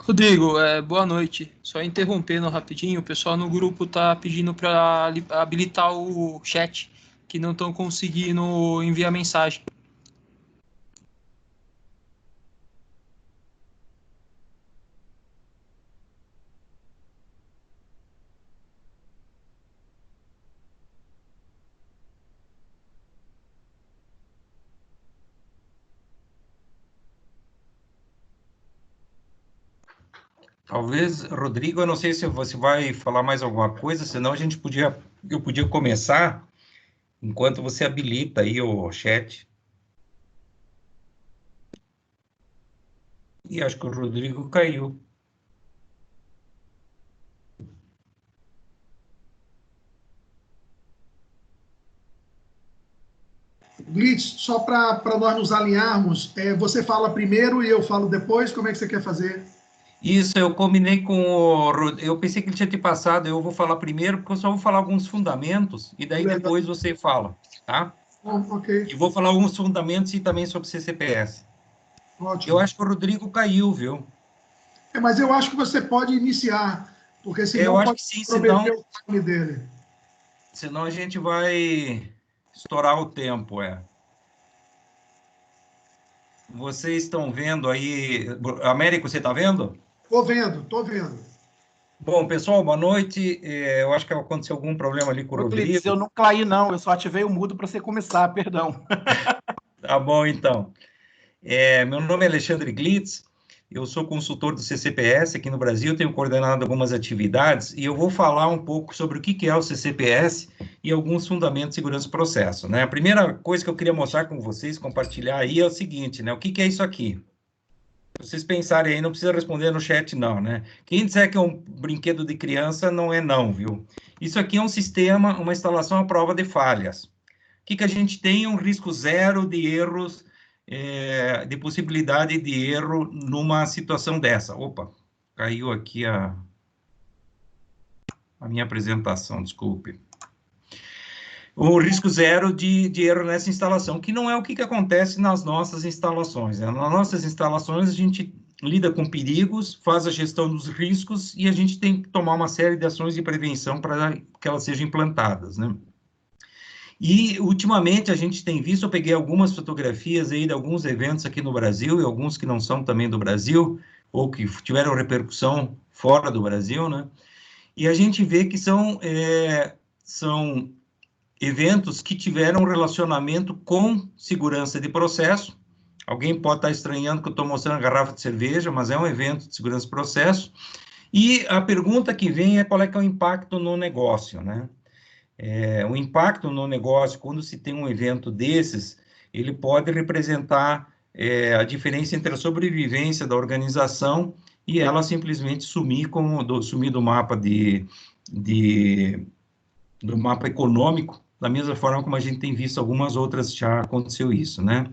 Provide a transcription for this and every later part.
Rodrigo, boa noite. Só interrompendo rapidinho, o pessoal no grupo tá pedindo para habilitar o chat, que não estão conseguindo enviar mensagem. Talvez, Rodrigo, eu não sei se você vai falar mais alguma coisa, senão eu podia começar enquanto você habilita aí o chat. E acho que o Rodrigo caiu. Glitz, só para nós nos alinharmos, você fala primeiro e eu falo depois, como é que você quer fazer? Isso, eu combinei com o... Eu pensei que ele tinha te passado, eu vou falar primeiro, porque eu só vou falar alguns fundamentos, e daí Legal. depois você fala, tá? Bom, ok. E vou falar alguns fundamentos e também sobre CCPS. Eu Ótimo. acho que o Rodrigo caiu, viu? Mas eu acho que você pode iniciar, porque Eu senão acho pode que sim, comprometer o time dele. senão a gente vai estourar o tempo, Vocês estão vendo aí... Américo, você está vendo? Tô vendo, tô vendo. Bom, pessoal, boa noite. Eu acho que aconteceu algum problema ali com o Ô, Glitz, eu Rodrigo. não caí, não. Eu só ativei o mudo para você começar, perdão. Tá bom, então. Meu nome é Alexandre Glitz, eu sou consultor do CCPS aqui no Brasil, tenho coordenado algumas atividades e eu vou falar um pouco sobre o que é o CCPS e alguns fundamentos de segurança do processo, né? A primeira coisa que eu queria mostrar com vocês, compartilhar aí, é o seguinte, né? O que é isso aqui? Se vocês pensarem aí, não precisa responder no chat, não, né? Quem disser que é um brinquedo de criança, não é não, viu? Isso aqui é um sistema, uma instalação à prova de falhas. O que a gente tem? Um risco zero de erros, de possibilidade de erro numa situação dessa. Opa, caiu aqui a minha apresentação, desculpe. O risco zero de erro nessa instalação, que não é o que acontece nas nossas instalações, né? Nas nossas instalações, a gente lida com perigos, faz a gestão dos riscos e a gente tem que tomar uma série de ações de prevenção para que elas sejam implantadas, né? E, ultimamente, a gente tem visto, eu peguei algumas fotografias aí de alguns eventos aqui no Brasil, e alguns que não são também do Brasil, ou que tiveram repercussão fora do Brasil, né? E a gente vê que são eventos que tiveram relacionamento com segurança de processo. Alguém pode estar estranhando que eu estou mostrando a garrafa de cerveja, mas é um evento de segurança de processo. E a pergunta que vem é qual é que é o impacto no negócio, né? O impacto no negócio, quando se tem um evento desses, ele pode representar a diferença entre a sobrevivência da organização e ela simplesmente sumir do mapa do mapa econômico, da mesma forma como a gente tem visto algumas outras já aconteceu isso, né?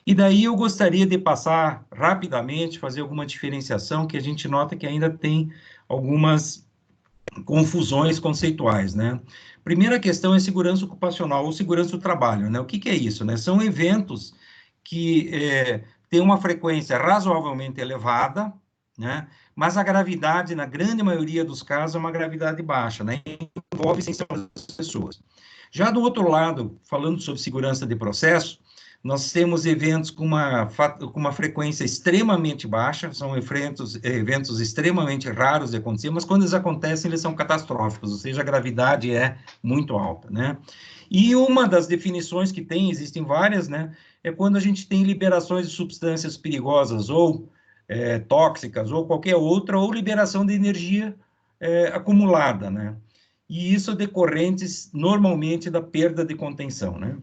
E daí eu gostaria de passar rapidamente, fazer alguma diferenciação, que a gente nota que ainda tem algumas confusões conceituais, né? Primeira questão é segurança ocupacional ou segurança do trabalho, né? O que é isso, né? São eventos que têm uma frequência razoavelmente elevada, né? Mas a gravidade, na grande maioria dos casos, é uma gravidade baixa, né? Envolve essencialmente as pessoas. Já do outro lado, falando sobre segurança de processo, nós temos eventos com uma frequência extremamente baixa, são eventos extremamente raros de acontecer, mas quando eles acontecem, eles são catastróficos, ou seja, a gravidade é muito alta, né? E uma das definições que tem, existem várias, né, é quando a gente tem liberações de substâncias perigosas ou tóxicas, ou qualquer outra, ou liberação de energia acumulada, né? E isso decorrentes, normalmente, da perda de contenção, né?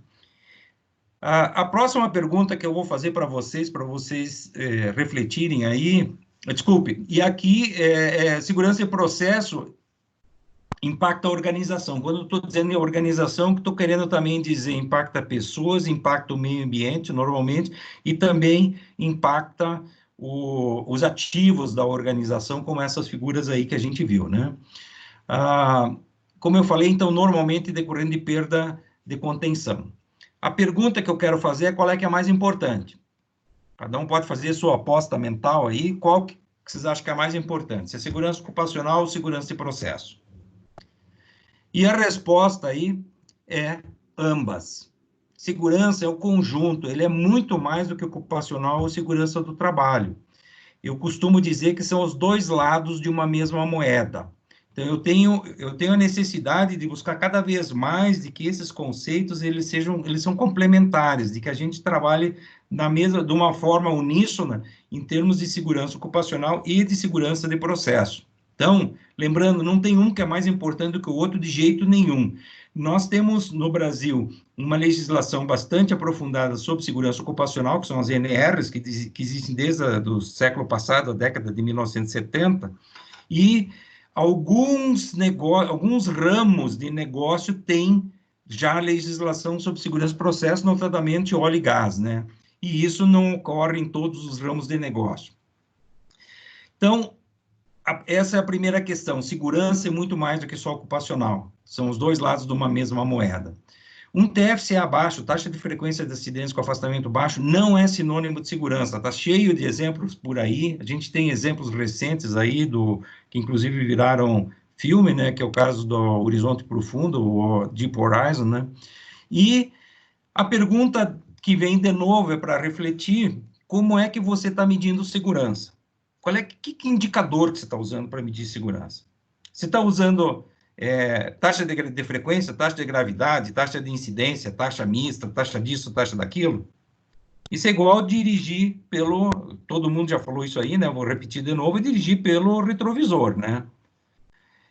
A próxima pergunta que eu vou fazer para vocês refletirem aí, desculpe, e aqui, segurança de processo impacta a organização. Quando eu estou dizendo em organização, que estou querendo também dizer impacta pessoas, impacta o meio ambiente, normalmente, e também impacta os ativos da organização, como essas figuras aí que a gente viu, né? Como eu falei, então, normalmente decorrendo de perda de contenção. A pergunta que eu quero fazer é qual é que é mais importante. Cada um pode fazer sua aposta mental aí, que vocês acham que é a mais importante? Se é segurança ocupacional ou segurança de processo? E a resposta aí é ambas. Segurança é o conjunto, ele é muito mais do que ocupacional ou segurança do trabalho. Eu costumo dizer que são os dois lados de uma mesma moeda. Então, eu tenho a necessidade de buscar cada vez mais de que esses conceitos eles são complementares, de que a gente trabalhe de uma forma uníssona em termos de segurança ocupacional e de segurança de processo. Então, lembrando, não tem um que é mais importante do que o outro de jeito nenhum. Nós temos no Brasil uma legislação bastante aprofundada sobre segurança ocupacional, que são as NRs, que existem desde o século passado, a década de 1970, e alguns ramos de negócio têm já legislação sobre segurança do processo, notadamente óleo e gás, né? E isso não ocorre em todos os ramos de negócio. Então, essa é a primeira questão. Segurança é muito mais do que só ocupacional. São os dois lados de uma mesma moeda. Um TFCA baixo, taxa de frequência de acidentes com afastamento baixo, não é sinônimo de segurança. Está cheio de exemplos por aí. A gente tem exemplos recentes aí, que inclusive viraram filme, né? Que é o caso do Horizonte Profundo, o Deep Horizon, né? E a pergunta que vem de novo é para refletir como é que você está medindo segurança. Que indicador que você está usando para medir segurança? Você está usando taxa de frequência, taxa de gravidade, taxa de incidência, taxa mista, taxa disso, taxa daquilo? Isso é igual dirigir todo mundo já falou isso aí, né? Vou repetir de novo, dirigir pelo retrovisor, né?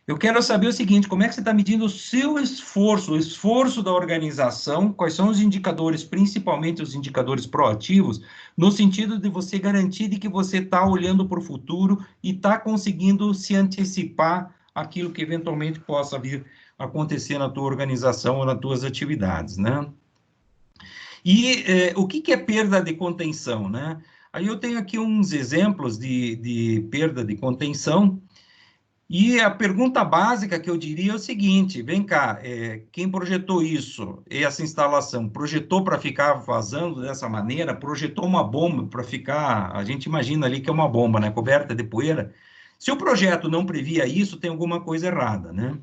Eu quero saber o seguinte, como é que você está medindo o seu esforço, o esforço da organização, quais são os indicadores, principalmente os indicadores proativos, no sentido de você garantir de que você está olhando para o futuro e está conseguindo se antecipar aquilo que eventualmente possa vir a acontecer na tua organização ou nas tuas atividades, né? E o que é perda de contenção, né? Aí eu tenho aqui uns exemplos de perda de contenção. E a pergunta básica que eu diria é o seguinte, vem cá, quem projetou isso, essa instalação, projetou para ficar vazando dessa maneira, projetou uma bomba para ficar, a gente imagina ali que é uma bomba, né, coberta de poeira. Se o projeto não previa isso, tem alguma coisa errada, né?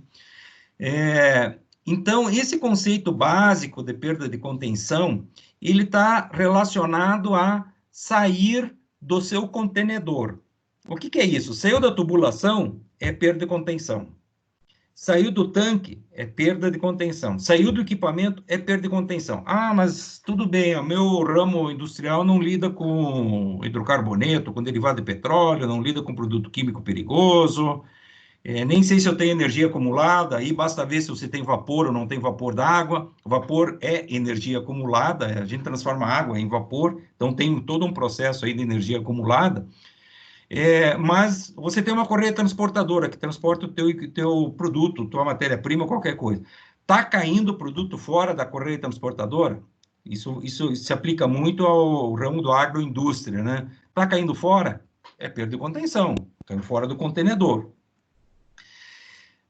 Então, esse conceito básico de perda de contenção, ele está relacionado a sair do seu contenedor. O que é isso? Saiu da tubulação, é perda de contenção. Saiu do tanque, é perda de contenção. Saiu do equipamento, é perda de contenção. Ah, mas tudo bem, o meu ramo industrial não lida com hidrocarboneto, com derivado de petróleo, não lida com produto químico perigoso, nem sei se eu tenho energia acumulada, aí basta ver se você tem vapor ou não tem vapor d'água. Vapor é energia acumulada, a gente transforma água em vapor, então tem todo um processo aí de energia acumulada. Mas você tem uma correia transportadora que transporta o teu produto, tua matéria-prima, qualquer coisa. Está caindo o produto fora da correia transportadora? Isso se aplica muito ao ramo do agroindústria, né? Está caindo fora? É perda de contenção, caindo fora do contenedor.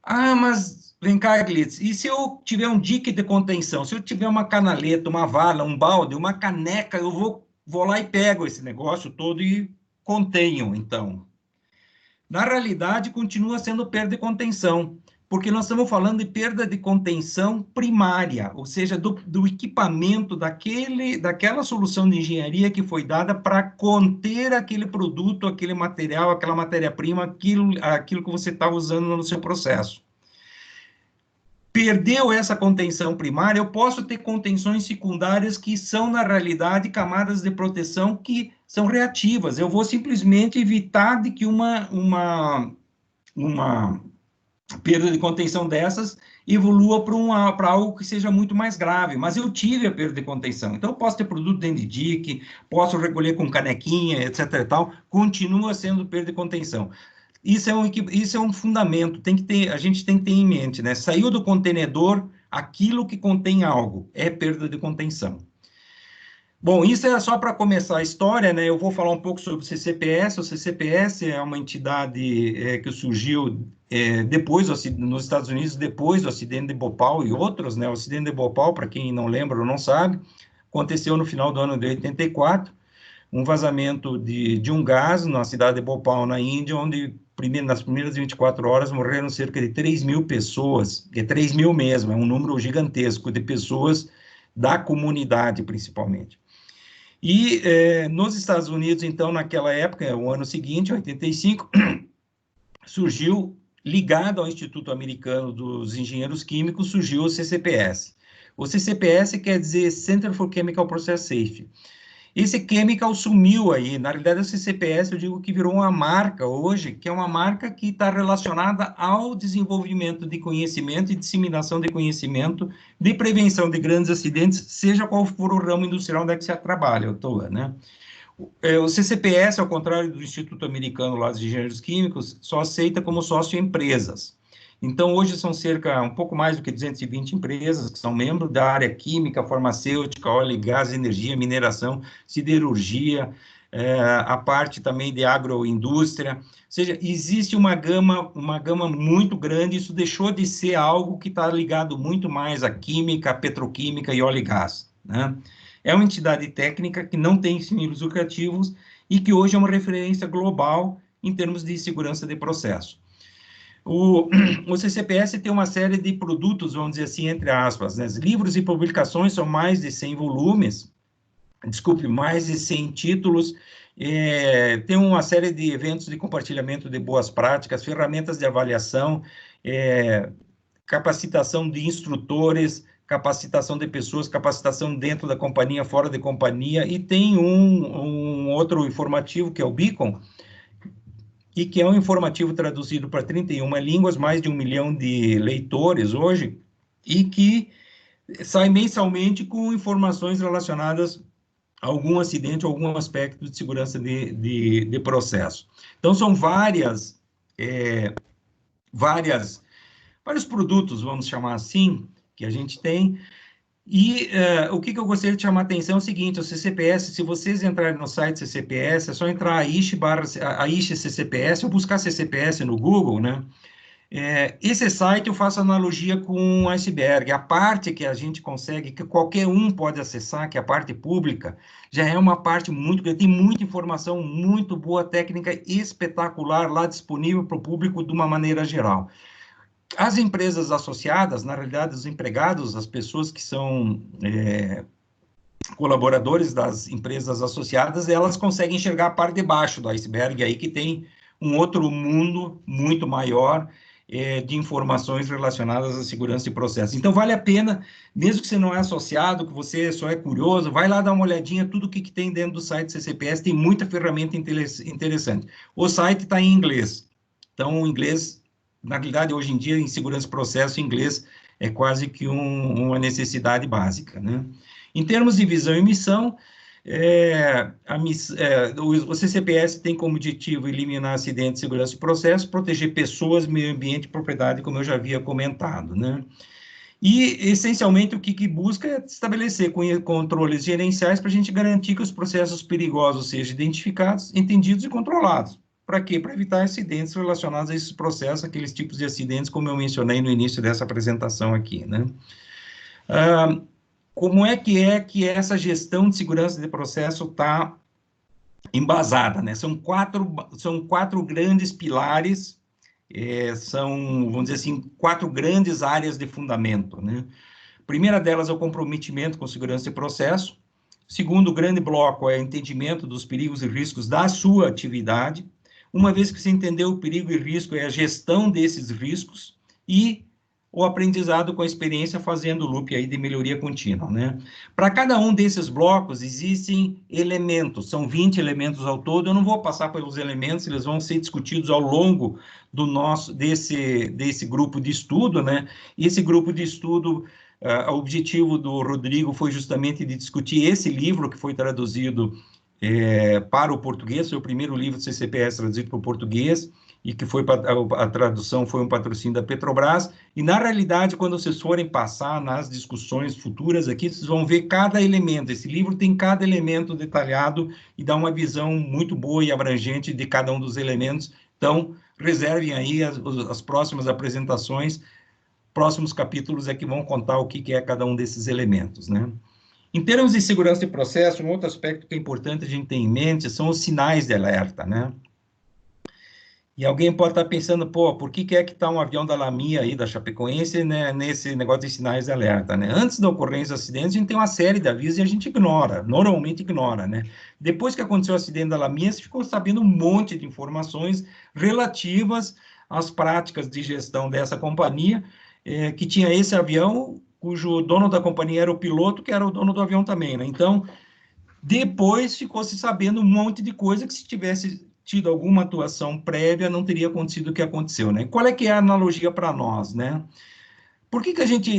Ah, mas vem cá, Glitz, e se eu tiver um dique de contenção? Se eu tiver uma canaleta, uma vala, um balde, uma caneca, eu vou lá e pego esse negócio todo e contenho, então. Na realidade, continua sendo perda de contenção, porque nós estamos falando de perda de contenção primária, ou seja, do equipamento, daquela solução de engenharia que foi dada para conter aquele produto, aquele material, aquela matéria-prima, aquilo que você está usando no seu processo. Perdeu essa contenção primária, eu posso ter contenções secundárias que são, na realidade, camadas de proteção que são reativas. Eu vou simplesmente evitar de que uma perda de contenção dessas evolua para algo que seja muito mais grave, mas eu tive a perda de contenção. Então, eu posso ter produto dentro de dique, posso recolher com canequinha, etc. e tal, continua sendo perda de contenção. Isso é um fundamento, a gente tem que ter em mente, né? Saiu do contenedor, aquilo que contém algo, é perda de contenção. Bom, isso é só para começar a história, né? Eu vou falar um pouco sobre o CCPS. O CCPS é uma entidade que surgiu depois, nos Estados Unidos, depois do acidente de Bhopal e outros, né? O acidente de Bhopal, para quem não lembra ou não sabe, aconteceu no final do ano de 84, um vazamento de um gás na cidade de Bhopal, na Índia, onde nas primeiras 24 horas morreram cerca de 3.000 pessoas, 3.000 mesmo, é um número gigantesco de pessoas da comunidade, principalmente. E nos Estados Unidos, então, naquela época, o ano seguinte, 85, surgiu, ligado ao Instituto Americano dos Engenheiros Químicos, surgiu o CCPS. O CCPS quer dizer Center for Chemical Process Safety. Esse chemical sumiu aí, na realidade o CCPS eu digo que virou uma marca hoje, que é uma marca que está relacionada ao desenvolvimento de conhecimento e disseminação de conhecimento de prevenção de grandes acidentes, seja qual for o ramo industrial onde é que você trabalha, né? O CCPS, ao contrário do Instituto Americano lá dos Engenheiros Químicos, só aceita como sócio empresas. Então, hoje são um pouco mais do que 220 empresas que são membros da área química, farmacêutica, óleo e gás, energia, mineração, siderurgia, a parte também de agroindústria. Ou seja, existe uma gama muito grande, isso deixou de ser algo que está ligado muito mais à química, à petroquímica e óleo e gás, né? É uma entidade técnica que não tem fins lucrativos e que hoje é uma referência global em termos de segurança de processo. O CCPS tem uma série de produtos, vamos dizer assim, entre aspas, né? Livros e publicações, são mais de 100 volumes, mais de 100 títulos, tem uma série de eventos de compartilhamento de boas práticas, ferramentas de avaliação, capacitação de instrutores, capacitação de pessoas, capacitação dentro da companhia, fora da companhia, e tem um outro informativo, que é o Beacon, e que é um informativo traduzido para 31 línguas, mais de 1 milhão de leitores hoje, e que sai mensalmente com informações relacionadas a algum acidente, algum aspecto de segurança de processo. Então, são vários produtos, vamos chamar assim, que a gente tem. E o que eu gostaria de chamar a atenção é o seguinte: o CCPS, se vocês entrarem no site CCPS, é só entrar AISH CCPS ou buscar CCPS no Google, né? Esse site eu faço analogia com um iceberg. A parte que a gente consegue, que qualquer um pode acessar, que é a parte pública, já é uma parte muito grande, tem muita informação, muito boa, técnica espetacular lá disponível para o público de uma maneira geral. As empresas associadas, na realidade, os empregados, as pessoas que são colaboradores das empresas associadas, elas conseguem enxergar a parte de baixo do iceberg, aí que tem um outro mundo muito maior de informações relacionadas à segurança de processo. Então, vale a pena, mesmo que você não é associado, que você só é curioso, vai lá dar uma olhadinha, tudo o que tem dentro do site CCPS, tem muita ferramenta interessante. O site está em inglês, então, o inglês, na realidade, hoje em dia, em segurança de processo, inglês é quase que uma necessidade básica, né? Em termos de visão e missão, o CCPS tem como objetivo eliminar acidentes de segurança de processo, proteger pessoas, meio ambiente e propriedade, como eu já havia comentado, né? E, essencialmente, o que busca é estabelecer controles gerenciais para a gente garantir que os processos perigosos sejam identificados, entendidos e controlados. Para quê? Para evitar acidentes relacionados a esses processos, aqueles tipos de acidentes, como eu mencionei no início dessa apresentação aqui, né? Como é que essa gestão de segurança de processo está embasada, né? São quatro grandes pilares, vamos dizer assim, 4 grandes áreas de fundamento, né? A primeira delas é o comprometimento com segurança de processo. O segundo grande bloco é o entendimento dos perigos e riscos da sua atividade. Uma vez que você entendeu o perigo e risco, é a gestão desses riscos e o aprendizado com a experiência, fazendo o loop aí de melhoria contínua, né? Para cada um desses blocos existem elementos, são 20 elementos ao todo. Eu não vou passar pelos elementos, eles vão ser discutidos ao longo desse grupo de estudo, né? E esse grupo de estudo, o objetivo do Rodrigo foi justamente de discutir esse livro que foi traduzido para o português, foi o primeiro livro do CCPS traduzido para o português, e que a tradução foi um patrocínio da Petrobras. E, na realidade, quando vocês forem passar nas discussões futuras aqui, vocês vão ver cada elemento. Esse livro tem cada elemento detalhado e dá uma visão muito boa e abrangente de cada um dos elementos. Então, reservem aí as próximas apresentações, próximos capítulos é que vão contar o que é cada um desses elementos, né? Em termos de segurança de processo, um outro aspecto que é importante a gente ter em mente são os sinais de alerta, né? E alguém pode estar pensando, pô, por que é que está um avião da Lamia aí, da Chapecoense, né, nesse negócio de sinais de alerta, né? Antes da ocorrência do acidente, a gente tem uma série de avisos e a gente ignora, normalmente ignora, né? Depois que aconteceu o acidente da Lamia, você ficou sabendo um monte de informações relativas às práticas de gestão dessa companhia, que tinha esse avião, cujo dono da companhia era o piloto, que era o dono do avião também, né? Então, depois ficou-se sabendo um monte de coisa que, se tivesse tido alguma atuação prévia, não teria acontecido o que aconteceu, né? Qual é que é a analogia para nós, né? Por que a gente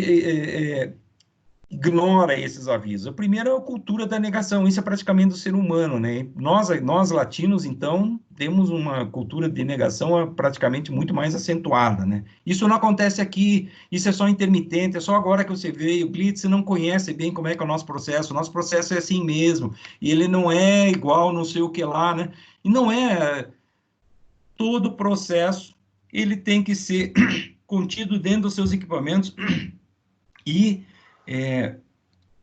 ignora esses avisos? O primeiro é a cultura da negação, isso é praticamente do ser humano, né? Nós latinos, então, temos uma cultura de negação praticamente muito mais acentuada, né? Isso não acontece aqui, isso é só intermitente, é só agora que você veio, Glitz, você não conhece bem como é que é o nosso processo é assim mesmo, e ele não é igual não sei o que lá, né? E não é todo processo, ele tem que ser contido dentro dos seus equipamentos e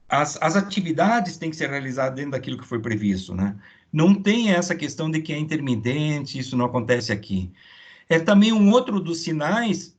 as atividades têm que ser realizadas dentro daquilo que foi previsto, né? Não tem essa questão de que é intermitente, isso não acontece aqui. Também um outro dos sinais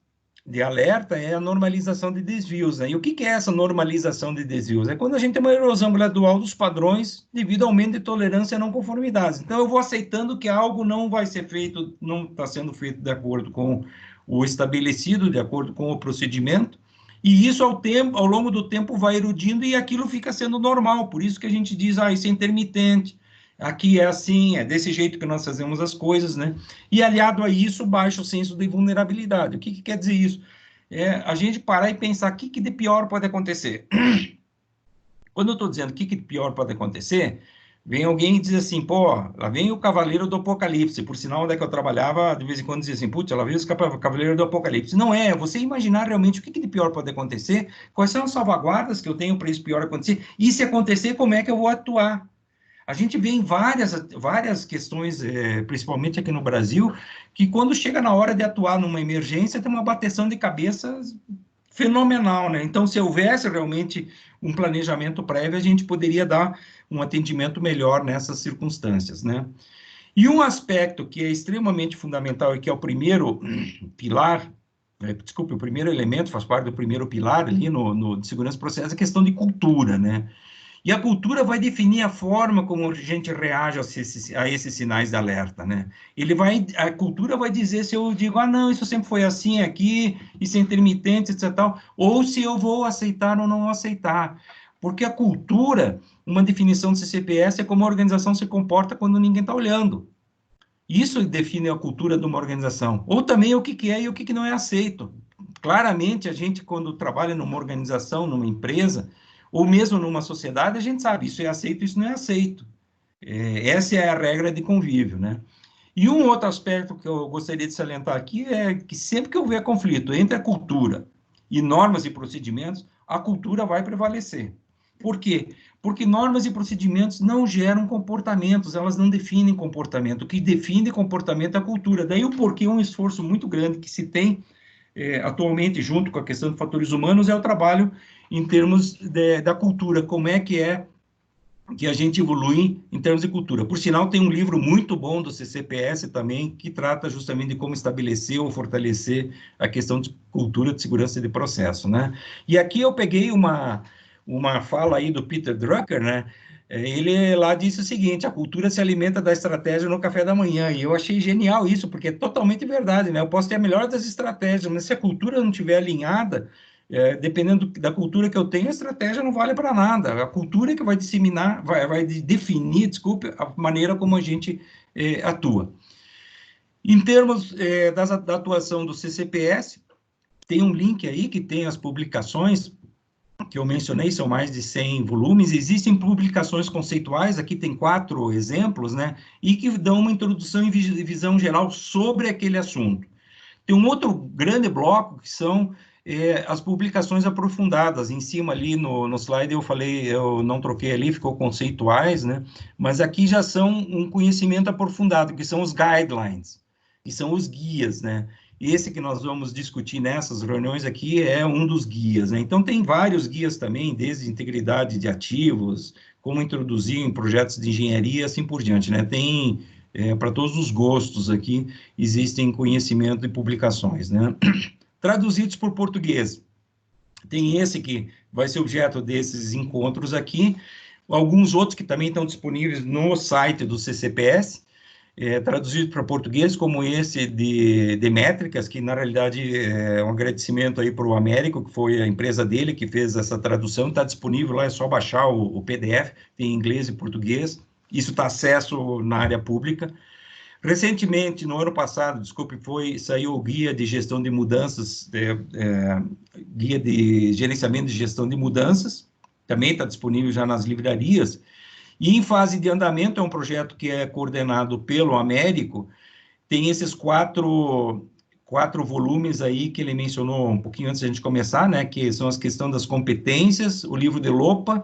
de alerta é a normalização de desvios, né? E o que é essa normalização de desvios? É quando a gente tem uma erosão gradual dos padrões devido ao aumento de tolerância a não conformidades. Então, eu vou aceitando que algo não vai ser feito, não está sendo feito de acordo com o estabelecido, de acordo com o procedimento, e isso ao longo do tempo vai erudindo e aquilo fica sendo normal. Por isso que a gente diz, isso é intermitente, aqui é assim, é desse jeito que nós fazemos as coisas, né? E aliado a isso, baixa o senso de vulnerabilidade. O que quer dizer isso? A gente parar e pensar o que de pior pode acontecer. Quando eu estou dizendo o que de pior pode acontecer, vem alguém e diz assim, pô, lá vem o Cavaleiro do Apocalipse. Por sinal, onde é que eu trabalhava, de vez em quando dizia assim, putz, lá vem o Cavaleiro do Apocalipse. Não é, você imaginar realmente o que de pior pode acontecer, quais são as salvaguardas que eu tenho para isso pior acontecer, e se acontecer, como é que eu vou atuar? A gente vê em várias questões, principalmente aqui no Brasil, que quando chega na hora de atuar numa emergência, tem uma bateção de cabeça fenomenal, né? Então, se houvesse realmente um planejamento prévio, a gente poderia dar um atendimento melhor nessas circunstâncias, né? E um aspecto que é extremamente fundamental e que é o primeiro pilar, o primeiro elemento, faz parte do primeiro pilar ali no de segurança do processo, é a questão de cultura, né? E a cultura vai definir a forma como a gente reage a esses sinais de alerta, né? A cultura vai dizer se eu digo, não, isso sempre foi assim aqui, isso é intermitente, etc. Tal, ou se eu vou aceitar ou não aceitar. Porque a cultura, uma definição do CCPS, é como a organização se comporta quando ninguém está olhando. Isso define a cultura de uma organização. Ou também o que é e o que não é aceito. Claramente, a gente, quando trabalha numa organização, numa empresa, ou mesmo numa sociedade, a gente sabe, isso é aceito, isso não é aceito. Essa é a regra de convívio, né? E um outro aspecto que eu gostaria de salientar aqui é que sempre que houver conflito entre a cultura e normas e procedimentos, a cultura vai prevalecer. Por quê? Porque normas e procedimentos não geram comportamentos, elas não definem comportamento. O que define comportamento é a cultura. Daí o porquê um esforço muito grande que se tem atualmente, junto com a questão de fatores humanos, é o trabalho em termos da cultura, como é que a gente evolui em termos de cultura. Por sinal, tem um livro muito bom do CCPS também, que trata justamente de como estabelecer ou fortalecer a questão de cultura de segurança de processo, né? E aqui eu peguei uma fala aí do Peter Drucker, né? Ele lá disse o seguinte, a cultura se alimenta da estratégia no café da manhã, e eu achei genial isso, porque é totalmente verdade, né? Eu posso ter a melhor das estratégias, mas se a cultura não estiver alinhada, dependendo da cultura que eu tenho, a estratégia não vale para nada. A cultura é que vai disseminar, vai definir, a maneira como a gente atua. Em termos da atuação do CCPS, tem um link aí que tem as publicações que eu mencionei, são mais de 100 volumes, existem publicações conceituais, aqui tem 4 exemplos, né, e que dão uma introdução e visão geral sobre aquele assunto. Tem um outro grande bloco, que são as publicações aprofundadas. Em cima ali no slide eu falei, eu não troquei ali, ficou conceituais, né, mas aqui já são um conhecimento aprofundado, que são os guidelines, que são os guias, né. esse que nós vamos discutir nessas reuniões aqui é um dos guias, né? Então, tem vários guias também, desde integridade de ativos, como introduzir em projetos de engenharia, assim por diante, né? Tem, para todos os gostos aqui, existem conhecimento e publicações, né? Traduzidos por português. Tem esse que vai ser objeto desses encontros aqui, alguns outros que também estão disponíveis no site do CCPS, traduzido para português, como esse de métricas, que na realidade é um agradecimento aí para o Américo, que foi a empresa dele que fez essa tradução, está disponível lá, é só baixar o PDF, tem inglês e português, isso está acesso na área pública. Recentemente, no ano passado, desculpe, saiu o Guia de Gestão de Mudanças, Guia de Gerenciamento de Gestão de Mudanças, também está disponível já nas livrarias, e em fase de andamento, é um projeto que é coordenado pelo Américo, tem esses quatro volumes aí que ele mencionou um pouquinho antes da gente começar, né, que são as questões das competências, o livro de Lopa,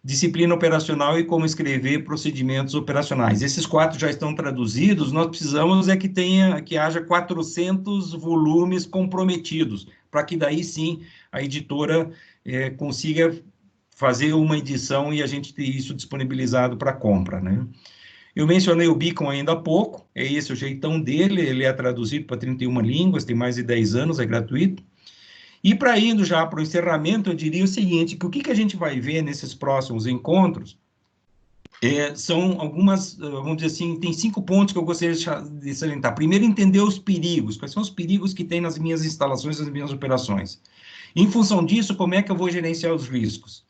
disciplina operacional e como escrever procedimentos operacionais. Esses 4 já estão traduzidos, nós precisamos que haja 400 volumes comprometidos, para que daí sim a editora consiga fazer uma edição e a gente ter isso disponibilizado para compra, né? Eu mencionei o Beacon ainda há pouco, é esse o jeitão dele, ele é traduzido para 31 línguas, tem mais de 10 anos, é gratuito. E para indo já para o encerramento, eu diria o seguinte, que o que a gente vai ver nesses próximos encontros são algumas, vamos dizer assim, tem 5 pontos que eu gostaria de salientar. Primeiro, entender os perigos, quais são os perigos que tem nas minhas instalações, nas minhas operações. Em função disso, como é que eu vou gerenciar os riscos?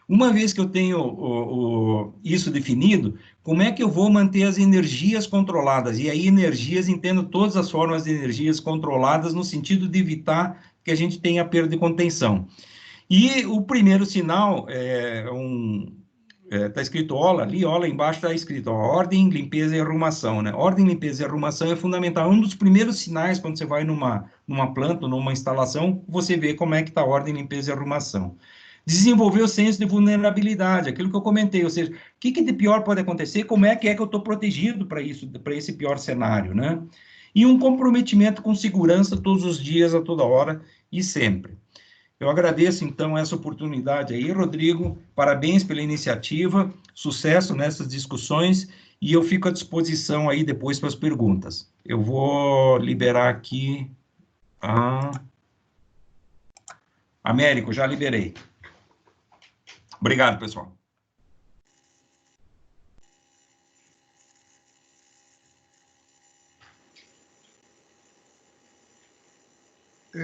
Uma vez que eu tenho isso definido, como é que eu vou manter as energias controladas? E aí, energias, entendo todas as formas de energias controladas, no sentido de evitar que a gente tenha perda de contenção. E o primeiro sinal está escrito OLA, ali, OLA embaixo está escrito, ó, ordem, limpeza e arrumação, né? Ordem, limpeza e arrumação é fundamental. Um dos primeiros sinais, quando você vai numa planta, numa instalação, você vê como é que está a ordem, limpeza e arrumação. Desenvolver o senso de vulnerabilidade, aquilo que eu comentei, ou seja, o que de pior pode acontecer, como é que eu estou protegido para isso, para esse pior cenário, né? E um comprometimento com segurança todos os dias, a toda hora e sempre. Eu agradeço, então, essa oportunidade aí, Rodrigo, parabéns pela iniciativa, sucesso nessas discussões, e eu fico à disposição aí depois para as perguntas. Eu vou liberar aqui Américo, já liberei. Obrigado, pessoal.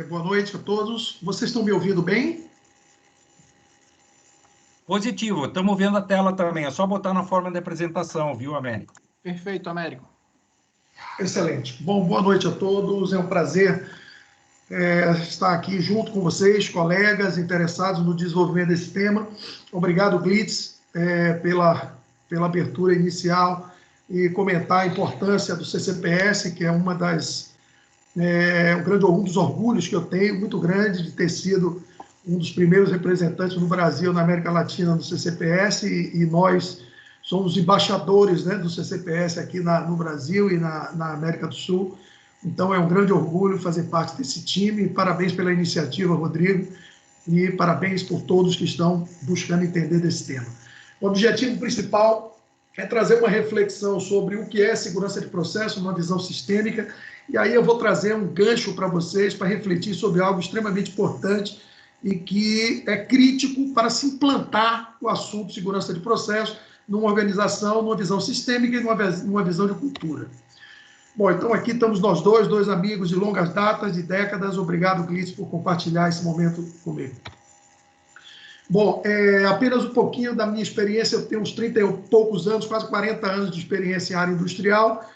Boa noite a todos. Vocês estão me ouvindo bem? Positivo, estamos vendo a tela também. É só botar na forma de apresentação, viu, Américo? Perfeito, Américo. Excelente. Bom, boa noite a todos. É um prazer estar aqui junto com vocês, colegas interessados no desenvolvimento desse tema. Obrigado, Glitz, pela abertura inicial e comentar a importância do CCPS, que é um dos orgulhos que eu tenho, muito grande, de ter sido um dos primeiros representantes no Brasil, na América Latina, do CCPS, e nós somos embaixadores, né, do CCPS aqui no Brasil e na América do Sul. Então, é um grande orgulho fazer parte desse time. Parabéns pela iniciativa, Rodrigo, e parabéns por todos que estão buscando entender desse tema. O objetivo principal é trazer uma reflexão sobre o que é segurança de processo, uma visão sistêmica, e aí eu vou trazer um gancho para vocês para refletir sobre algo extremamente importante e que é crítico para se implantar o assunto segurança de processo numa organização, numa visão sistêmica e numa visão de cultura. Bom, então aqui estamos nós dois amigos de longas datas, de décadas. Obrigado, Glitz, por compartilhar esse momento comigo. Bom, apenas um pouquinho da minha experiência. Eu tenho uns 30 e poucos anos, quase 40 anos de experiência em área industrial.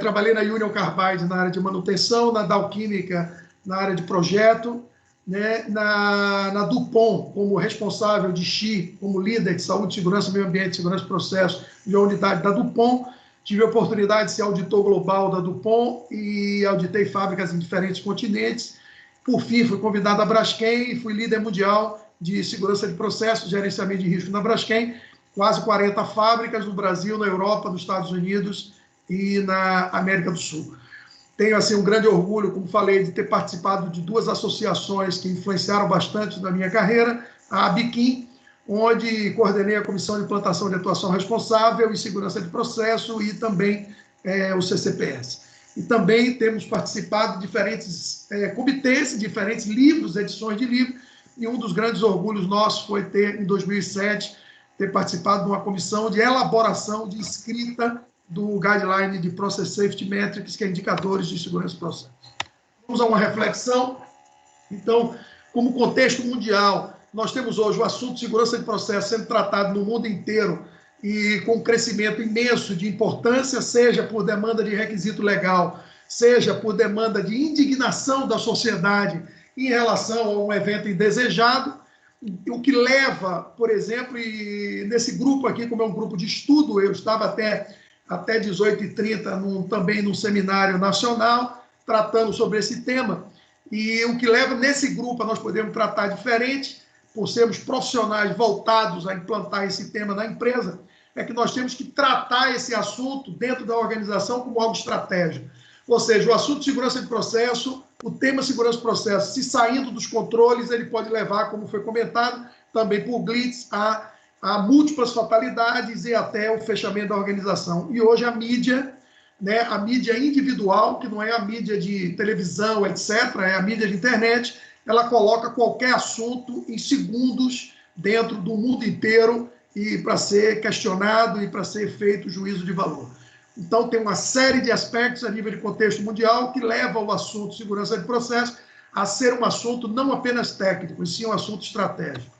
Trabalhei na Union Carbide na área de manutenção, na Dow Química na área de projeto, né, na DuPont como responsável de XI, como líder de saúde, segurança, meio ambiente, segurança de processo de uma unidade da DuPont. Tive a oportunidade de ser auditor global da DuPont e auditei fábricas em diferentes continentes. Por fim, fui convidado à Braskem e fui líder mundial de segurança de processos, gerenciamento de risco na Braskem. Quase 40 fábricas no Brasil, na Europa, nos Estados Unidos e na América do Sul. Tenho assim, um grande orgulho, como falei, de ter participado de 2 associações que influenciaram bastante na minha carreira, a ABIQUIM, onde coordenei a Comissão de Implantação de Atuação Responsável e Segurança de Processo e também o CCPS. E também temos participado de diferentes comitês, diferentes livros, edições de livro, e um dos grandes orgulhos nossos foi ter, em 2007, ter participado de uma comissão de elaboração de escrita do Guideline de Process Safety Metrics, que é indicadores de segurança do processo. Vamos a uma reflexão. Então, como contexto mundial, nós temos hoje o assunto de segurança de processo sendo tratado no mundo inteiro e com um crescimento imenso de importância, seja por demanda de requisito legal, seja por demanda de indignação da sociedade em relação a um evento indesejado, o que leva, por exemplo, e nesse grupo aqui, como é um grupo de estudo, eu estava até 18h30 também num seminário nacional, tratando sobre esse tema, e o que leva nesse grupo a nós podermos tratar diferente, por sermos profissionais voltados a implantar esse tema na empresa, é que nós temos que tratar esse assunto dentro da organização como algo estratégico. Ou seja, o assunto de segurança de processo, o tema segurança de processo, se saindo dos controles, ele pode levar, como foi comentado, também por blitz, a múltiplas fatalidades e até o fechamento da organização. E hoje a mídia, né, a mídia individual, que não é a mídia de televisão, etc., é a mídia de internet, ela coloca qualquer assunto em segundos dentro do mundo inteiro e para ser questionado e para ser feito juízo de valor. Então, tem uma série de aspectos a nível de contexto mundial que leva o assunto de segurança de processo a ser um assunto não apenas técnico, e sim um assunto estratégico.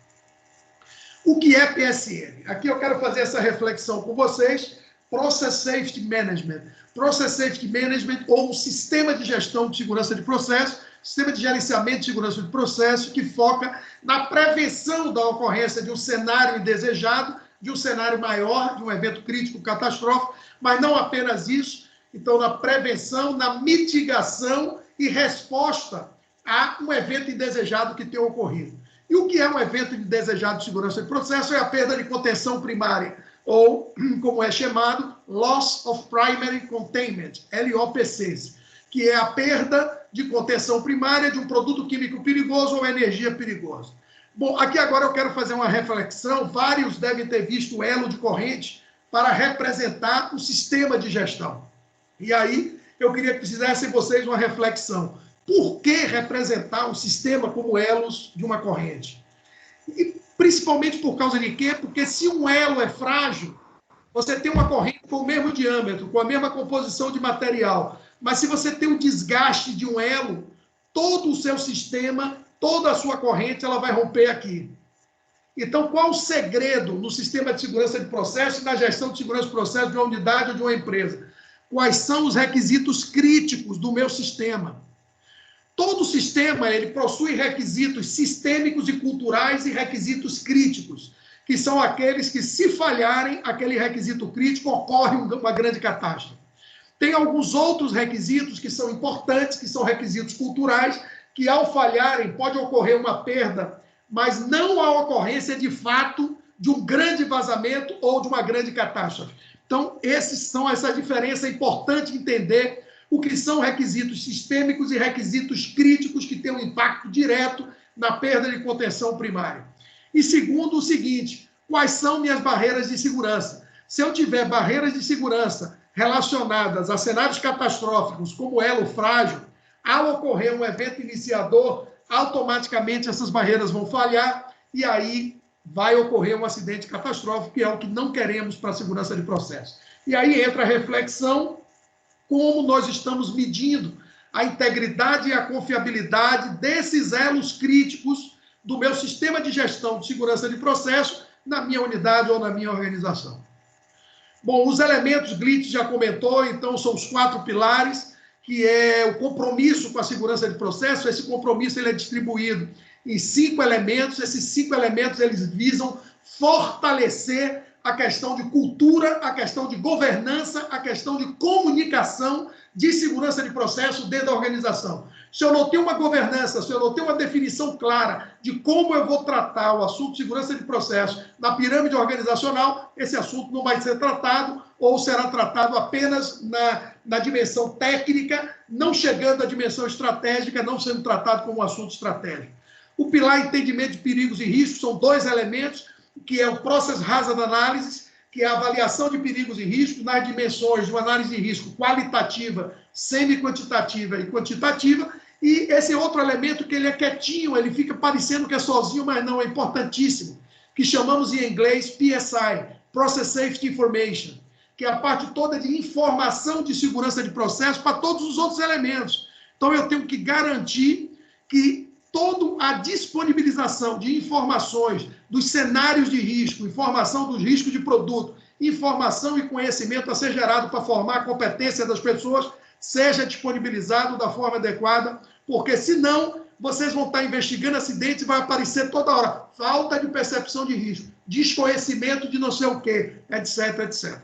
O que é PSM? Aqui eu quero fazer essa reflexão com vocês. Process Safety Management. Process Safety Management, ou um sistema de gestão de segurança de processo, sistema de gerenciamento de segurança de processo, que foca na prevenção da ocorrência de um cenário indesejado, de um cenário maior, de um evento crítico catastrófico, mas não apenas isso. Então, na prevenção, na mitigação e resposta a um evento indesejado que tenha ocorrido. E o que é um evento indesejado de segurança de processo? É a perda de contenção primária, ou, como é chamado, Loss of Primary Containment, LOPCs, que é a perda de contenção primária de um produto químico perigoso ou energia perigosa. Bom, aqui agora eu quero fazer uma reflexão. Vários devem ter visto o elo de corrente para representar o sistema de gestão. E aí eu queria que fizessem vocês uma reflexão. Por que representar um sistema como elos de uma corrente? E principalmente por causa de quê? Porque se um elo é frágil, você tem uma corrente com o mesmo diâmetro, com a mesma composição de material, mas se você tem um desgaste de um elo, todo o seu sistema, toda a sua corrente, ela vai romper aqui. Então, qual o segredo no sistema de segurança de processo e na gestão de segurança de processo de uma unidade ou de uma empresa? Quais são os requisitos críticos do meu sistema? Todo sistema ele possui requisitos sistêmicos e culturais e requisitos críticos, que são aqueles que, se falharem aquele requisito crítico, ocorre uma grande catástrofe. Tem alguns outros requisitos que são importantes, que são requisitos culturais, que ao falharem pode ocorrer uma perda, mas não a ocorrência de fato de um grande vazamento ou de uma grande catástrofe. Então, essa diferença é importante entender o que são requisitos sistêmicos e requisitos críticos que têm um impacto direto na perda de contenção primária. E segundo, o seguinte, quais são minhas barreiras de segurança? Se eu tiver barreiras de segurança relacionadas a cenários catastróficos, como elo frágil, ao ocorrer um evento iniciador, automaticamente essas barreiras vão falhar e aí vai ocorrer um acidente catastrófico, que é o que não queremos para a segurança de processo. E aí entra a reflexão, como nós estamos medindo a integridade e a confiabilidade desses elos críticos do meu sistema de gestão de segurança de processo na minha unidade ou na minha organização. Bom, os elementos, Glitz já comentou, então são os 4 pilares, que é o compromisso com a segurança de processo. Esse compromisso ele é distribuído em 5 elementos. Esses 5 elementos eles visam fortalecer a questão de cultura, a questão de governança, a questão de comunicação de segurança de processo dentro da organização. Se eu não tenho uma governança, se eu não tenho uma definição clara de como eu vou tratar o assunto de segurança de processo na pirâmide organizacional, esse assunto não vai ser tratado ou será tratado apenas na dimensão técnica, não chegando à dimensão estratégica, não sendo tratado como um assunto estratégico. O pilar entendimento de perigos e riscos são 2 elementos, que é o Process Hazard Analysis, que é a avaliação de perigos e riscos nas dimensões de uma análise de risco qualitativa, semi-quantitativa e quantitativa, e esse outro elemento que ele é quietinho, ele fica parecendo que é sozinho, mas não, é importantíssimo, que chamamos em inglês PSI, Process Safety Information, que é a parte toda de informação de segurança de processo para todos os outros elementos. Então, eu tenho que garantir que toda a disponibilização de informações dos cenários de risco, informação dos riscos de produto, informação e conhecimento a ser gerado para formar a competência das pessoas, seja disponibilizado da forma adequada, porque senão vocês vão estar investigando acidentes e vai aparecer toda hora falta de percepção de risco, desconhecimento de não sei o quê, etc, etc.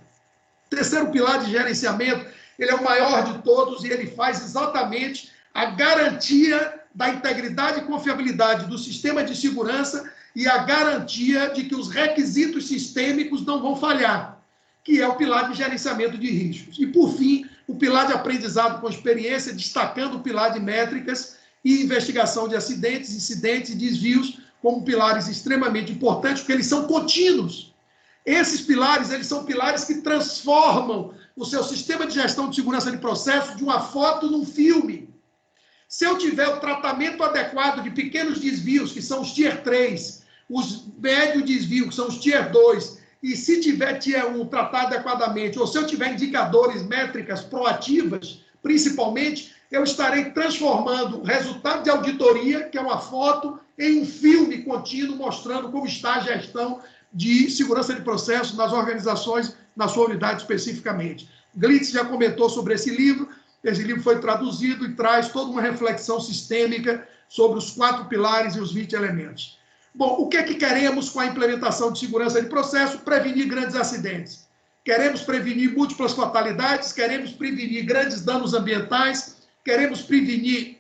Terceiro pilar de gerenciamento, ele é o maior de todos e ele faz exatamente a garantia da integridade e confiabilidade do sistema de segurança e a garantia de que os requisitos sistêmicos não vão falhar, que é o pilar de gerenciamento de riscos. E, por fim, o pilar de aprendizado com experiência, destacando o pilar de métricas e investigação de acidentes, incidentes e desvios como pilares extremamente importantes, porque eles são contínuos. Esses pilares, eles são pilares que transformam o seu sistema de gestão de segurança de processo de uma foto num filme. Se eu tiver o tratamento adequado de pequenos desvios, que são os Tier 3, os médio desvio, que são os Tier 2, e se tiver Tier 1 tratado adequadamente, ou se eu tiver indicadores, métricas proativas, principalmente, eu estarei transformando o resultado de auditoria, que é uma foto, em um filme contínuo mostrando como está a gestão de segurança de processo nas organizações, na sua unidade especificamente. Glitz já comentou sobre esse livro foi traduzido e traz toda uma reflexão sistêmica sobre os 4 pilares e os 20 elementos. Bom, o que é que queremos com a implementação de segurança de processo? Prevenir grandes acidentes. Queremos prevenir múltiplas fatalidades, queremos prevenir grandes danos ambientais, queremos prevenir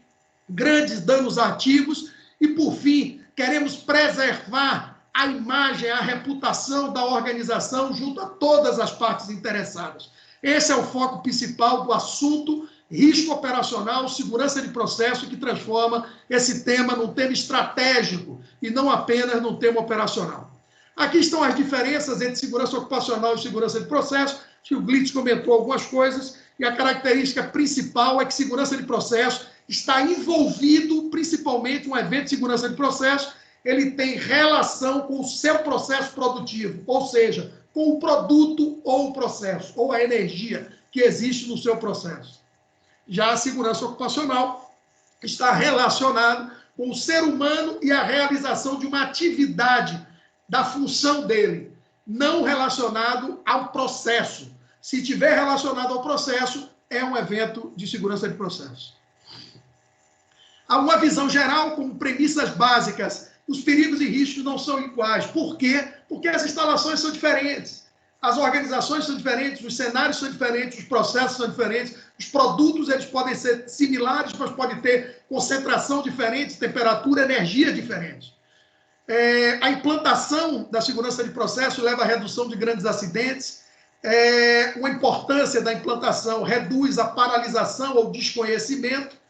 grandes danos ativos e, por fim, queremos preservar a imagem, a reputação da organização junto a todas as partes interessadas. Esse é o foco principal do assunto risco operacional, segurança de processo, que transforma esse tema num tema estratégico e não apenas num tema operacional. Aqui estão as diferenças entre segurança ocupacional e segurança de processo, que o Glitz comentou algumas coisas, e a característica principal é que segurança de processo está envolvido, principalmente um evento de segurança de processo, ele tem relação com o seu processo produtivo, ou seja, com o produto ou o processo, ou a energia que existe no seu processo. Já a segurança ocupacional está relacionada com o ser humano e a realização de uma atividade da função dele, não relacionado ao processo. Se estiver relacionado ao processo, é um evento de segurança de processo. Há uma visão geral como premissas básicas. Os perigos e riscos não são iguais. Por quê? Porque as instalações são diferentes, as organizações são diferentes, os cenários são diferentes, os processos são diferentes, os produtos eles podem ser similares, mas podem ter concentração diferente, temperatura, energia diferente. A implantação da segurança de processo leva à redução de grandes acidentes. Uma importância da implantação reduz a paralisação ou desconhecimento.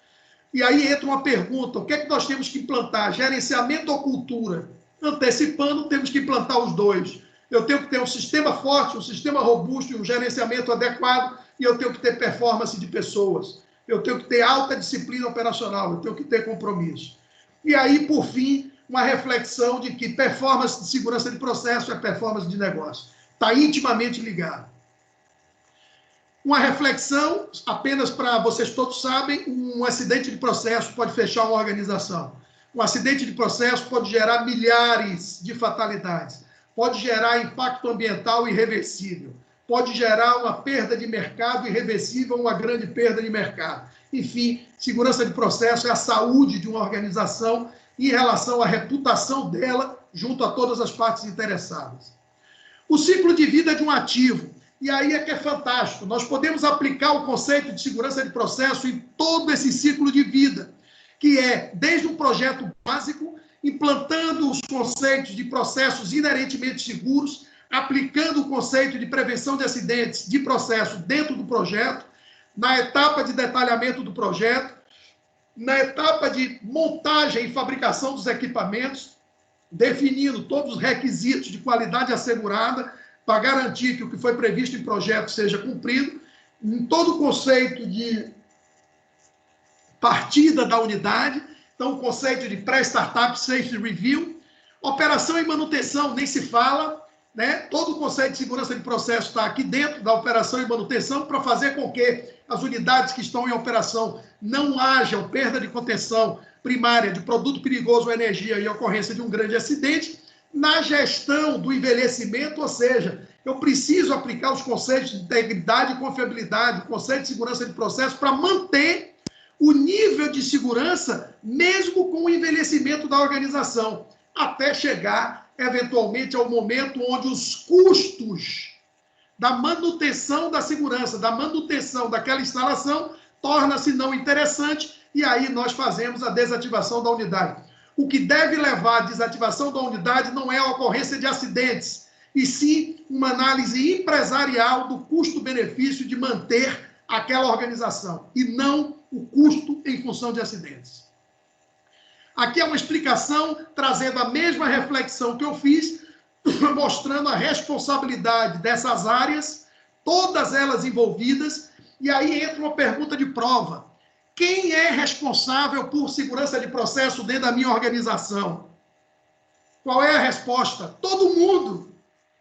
E aí entra uma pergunta, o que é que nós temos que implantar? Gerenciamento ou cultura? Antecipando, temos que implantar os dois. Eu tenho que ter um sistema forte, um sistema robusto e um gerenciamento adequado, e eu tenho que ter performance de pessoas. Eu tenho que ter alta disciplina operacional, eu tenho que ter compromisso. E aí, por fim, uma reflexão de que performance de segurança de processo é performance de negócio. Está intimamente ligado. Uma reflexão, apenas para vocês todos sabem, um acidente de processo pode fechar uma organização. Um acidente de processo pode gerar milhares de fatalidades. Pode gerar impacto ambiental irreversível. Pode gerar uma perda de mercado irreversível, uma grande perda de mercado. Enfim, segurança de processo é a saúde de uma organização em relação à reputação dela junto a todas as partes interessadas. O ciclo de vida de um ativo. E aí é que é fantástico. Nós podemos aplicar o conceito de segurança de processo em todo esse ciclo de vida, que é desde um projeto básico, implantando os conceitos de processos inerentemente seguros, aplicando o conceito de prevenção de acidentes de processo dentro do projeto, na etapa de detalhamento do projeto, na etapa de montagem e fabricação dos equipamentos, definindo todos os requisitos de qualidade assegurada para garantir que o que foi previsto em projeto seja cumprido, em todo o conceito de partida da unidade, então o conceito de pré-startup safety review, operação e manutenção, nem se fala, né? Todo o conceito de segurança de processo está aqui dentro da operação e manutenção para fazer com que as unidades que estão em operação não hajam perda de contenção primária de produto perigoso ou energia e ocorrência de um grande acidente. Na gestão do envelhecimento, ou seja, eu preciso aplicar os conceitos de integridade e confiabilidade, o conceito de segurança de processo para manter o nível de segurança mesmo com o envelhecimento da organização, até chegar eventualmente ao momento onde os custos da manutenção da segurança, da manutenção daquela instalação, torna-se não interessante e aí nós fazemos a desativação da unidade. O que deve levar à desativação da unidade não é a ocorrência de acidentes, e sim uma análise empresarial do custo-benefício de manter aquela organização, e não o custo em função de acidentes. Aqui é uma explicação, trazendo a mesma reflexão que eu fiz, mostrando a responsabilidade dessas áreas, todas elas envolvidas, e aí entra uma pergunta de prova. Quem é responsável por segurança de processo dentro da minha organização? Qual é a resposta? Todo mundo,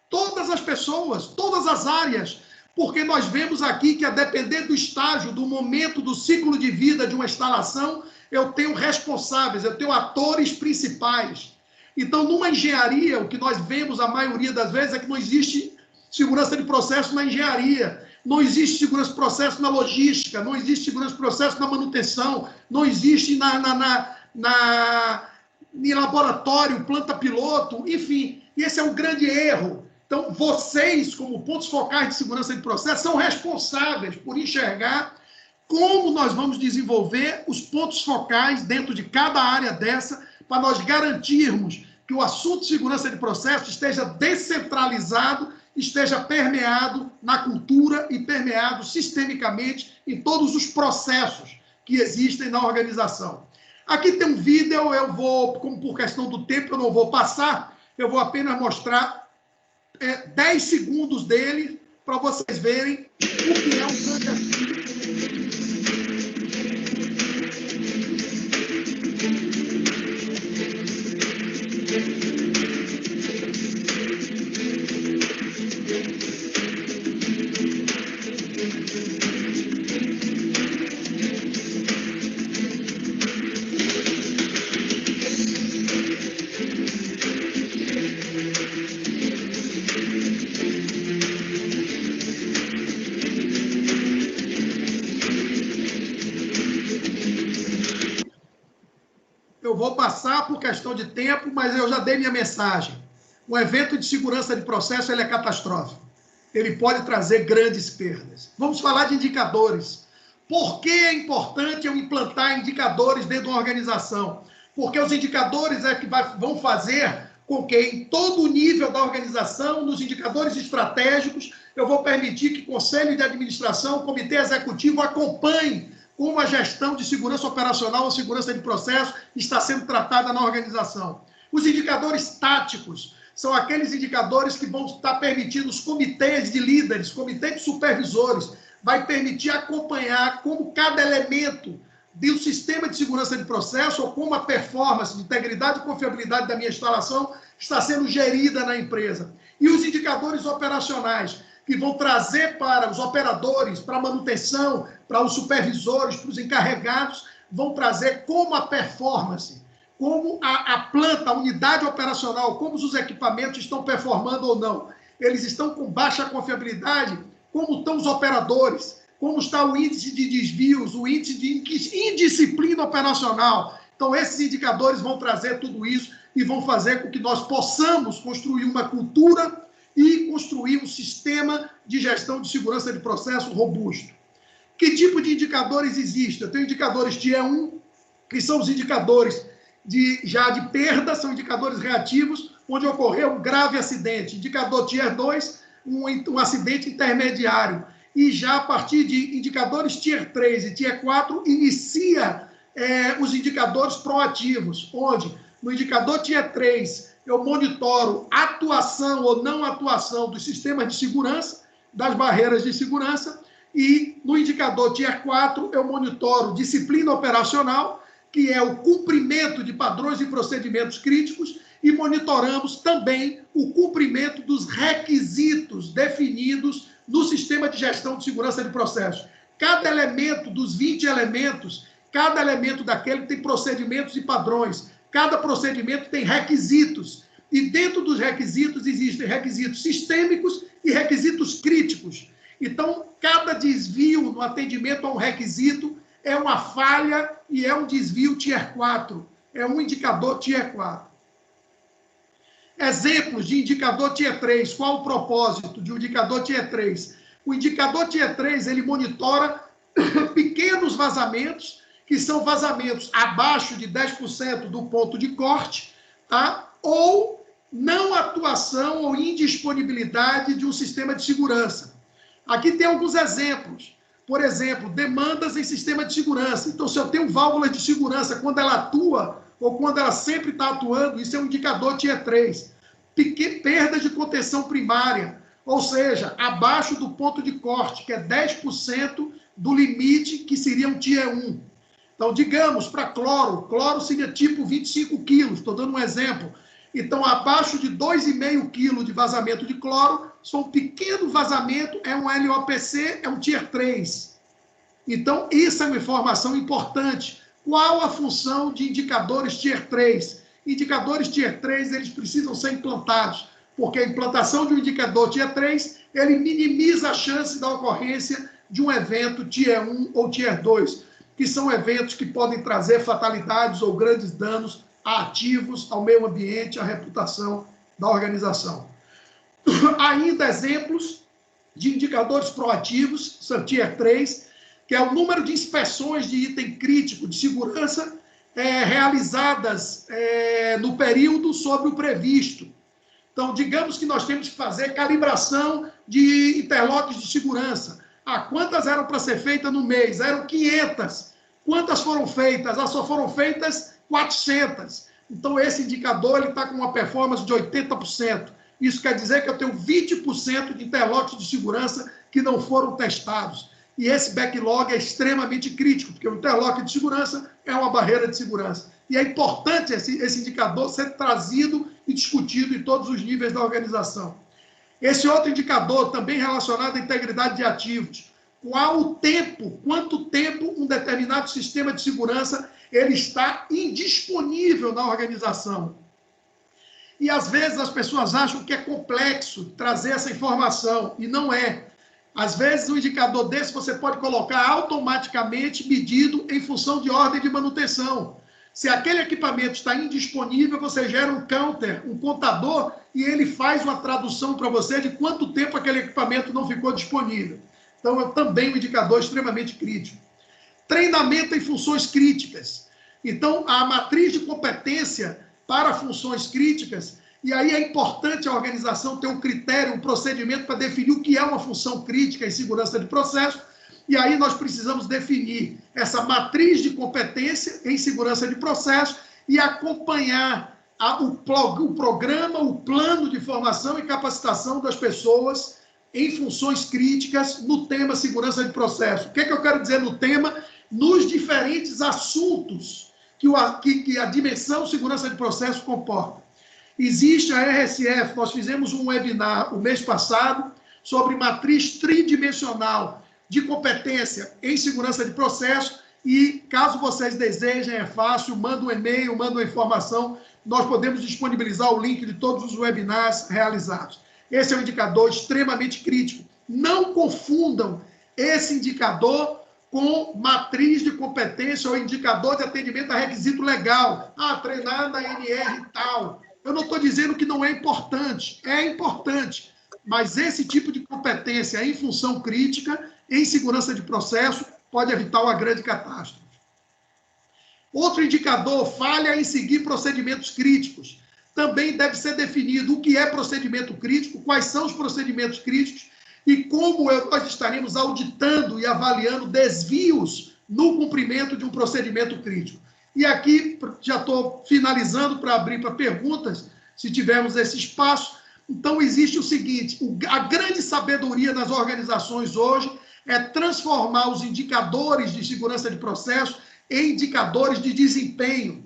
todas as pessoas, todas as áreas, porque nós vemos aqui que, a depender do estágio, do momento, do ciclo de vida de uma instalação, eu tenho responsáveis, eu tenho atores principais. Então, numa engenharia, o que nós vemos a maioria das vezes é que não existe segurança de processo na engenharia, não existe segurança de processo na logística, não existe segurança de processo na manutenção, não existe em laboratório, planta piloto, enfim, esse é um grande erro. Então, vocês, como pontos focais de segurança de processo, são responsáveis por enxergar como nós vamos desenvolver os pontos focais dentro de cada área dessa, para nós garantirmos que o assunto de segurança de processo esteja descentralizado, esteja permeado na cultura e permeado sistemicamente em todos os processos que existem na organização. Aqui tem um vídeo, eu vou, como por questão do tempo eu não vou passar, eu vou apenas mostrar 10 segundos dele para vocês verem o que é um grande assunto. Eu vou passar por questão de tempo, mas eu já dei minha mensagem. Um evento de segurança de processo ele é catastrófico. Ele pode trazer grandes perdas. Vamos falar de indicadores. Por que é importante eu implantar indicadores dentro de uma organização? Porque os indicadores é que vão fazer com que, em todo o nível da organização, nos indicadores estratégicos, eu vou permitir que o conselho de administração, o comitê executivo acompanhe como a gestão de segurança operacional ou segurança de processo está sendo tratada na organização. Os indicadores táticos são aqueles indicadores que vão estar permitindo os comitês de líderes, comitês de supervisores, vai permitir acompanhar como cada elemento do sistema de segurança de processo ou como a performance de integridade e confiabilidade da minha instalação está sendo gerida na empresa. E os indicadores operacionais, que vão trazer para os operadores, para a manutenção, para os supervisores, para os encarregados, vão trazer como a performance, como a planta, a unidade operacional, como os equipamentos estão performando ou não. Eles estão com baixa confiabilidade, como estão os operadores, como está o índice de desvios, o índice de indisciplina operacional. Então, esses indicadores vão trazer tudo isso e vão fazer com que nós possamos construir uma cultura e construir um sistema de gestão de segurança de processo robusto. Que tipo de indicadores existem? Eu tenho indicadores Tier 1, que são os indicadores já de perda, são indicadores reativos, onde ocorreu um grave acidente. Indicador Tier 2, um acidente intermediário. e já a partir de indicadores Tier 3 e Tier 4, inicia os indicadores proativos, onde no indicador Tier 3 eu monitoro atuação ou não atuação dos sistemas de segurança, das barreiras de segurança, e no indicador Tier 4 eu monitoro disciplina operacional, que é o cumprimento de padrões e procedimentos críticos, e monitoramos também o cumprimento dos requisitos definidos no sistema de gestão de segurança de processos. Cada elemento dos 20 elementos, cada elemento daquele tem procedimentos e padrões, cada procedimento tem requisitos, e dentro dos requisitos existem requisitos sistêmicos e requisitos críticos. Então, cada desvio no atendimento a um requisito é uma falha e é um desvio Tier 4, é um indicador Tier 4. Exemplos de indicador Tier 3, qual o propósito de um indicador Tier 3? O indicador Tier 3, ele monitora pequenos vazamentos, que são vazamentos abaixo de 10% do ponto de corte, tá? Ou não atuação ou indisponibilidade de um sistema de segurança. Aqui tem alguns exemplos. Por exemplo, demandas em sistema de segurança. Então, se eu tenho válvula de segurança, quando ela atua, ou quando ela sempre está atuando, isso é um indicador Tier 3. Perda de contenção primária, ou seja, abaixo do ponto de corte, que é 10% do limite, que seria um Tier 1. Então, digamos, para cloro seria tipo 25 quilos, estou dando um exemplo. Então, abaixo de 2,5 kg de vazamento de cloro, só um pequeno vazamento, é um LOPC, é um Tier 3. Então, isso é uma informação importante. Qual a função de indicadores Tier 3? Indicadores Tier 3, eles precisam ser implantados, porque a implantação de um indicador Tier 3, ele minimiza a chance da ocorrência de um evento Tier 1 ou Tier 2, que são eventos que podem trazer fatalidades ou grandes danos a ativos, ao meio ambiente, à reputação da organização. Ainda exemplos de indicadores proativos, são Tier 3, que é o número de inspeções de item crítico de segurança realizadas no período sobre o previsto. Então, digamos que nós temos que fazer calibração de interlocks de segurança. Quantas eram para ser feitas no mês? Eram 500. Quantas foram feitas? Só foram feitas 400. Então, esse indicador está com uma performance de 80%. Isso quer dizer que eu tenho 20% de interlocks de segurança que não foram testados. E esse backlog é extremamente crítico, porque o interlock de segurança é uma barreira de segurança. E é importante esse indicador ser trazido e discutido em todos os níveis da organização. Esse outro indicador, também relacionado à integridade de ativos. Quanto tempo um determinado sistema de segurança ele está indisponível na organização. E, às vezes, as pessoas acham que é complexo trazer essa informação, e não é. Às vezes, um indicador desse você pode colocar automaticamente medido em função de ordem de manutenção. Se aquele equipamento está indisponível, você gera um counter, um contador, e ele faz uma tradução para você de quanto tempo aquele equipamento não ficou disponível. Então, é também um indicador extremamente crítico. Treinamento em funções críticas. Então, a matriz de competência para funções críticas, e aí é importante a organização ter um critério, um procedimento para definir o que é uma função crítica em segurança de processo, e aí nós precisamos definir essa matriz de competência em segurança de processo e acompanhar o programa, o plano de formação e capacitação das pessoas em funções críticas no tema segurança de processo. O que é que eu quero dizer no tema? Nos diferentes assuntos que a dimensão segurança de processo comporta. Existe a RSF, nós fizemos um webinar o mês passado sobre matriz tridimensional de competência em segurança de processo, e caso vocês desejem, é fácil, manda um e-mail, manda uma informação, nós podemos disponibilizar o link de todos os webinars realizados. Esse é um indicador extremamente crítico. Não confundam esse indicador com matriz de competência ou indicador de atendimento a requisito legal. Treinar na NR e tal. Eu não estou dizendo que não é importante. É importante. Mas esse tipo de competência em função crítica, em segurança de processo, pode evitar uma grande catástrofe. Outro indicador, falha em seguir procedimentos críticos. Também deve ser definido o que é procedimento crítico, quais são os procedimentos críticos e como nós estaremos auditando e avaliando desvios no cumprimento de um procedimento crítico. E aqui, já estou finalizando para abrir para perguntas, se tivermos esse espaço. Então, existe o seguinte, a grande sabedoria das organizações hoje é transformar os indicadores de segurança de processo em indicadores de desempenho.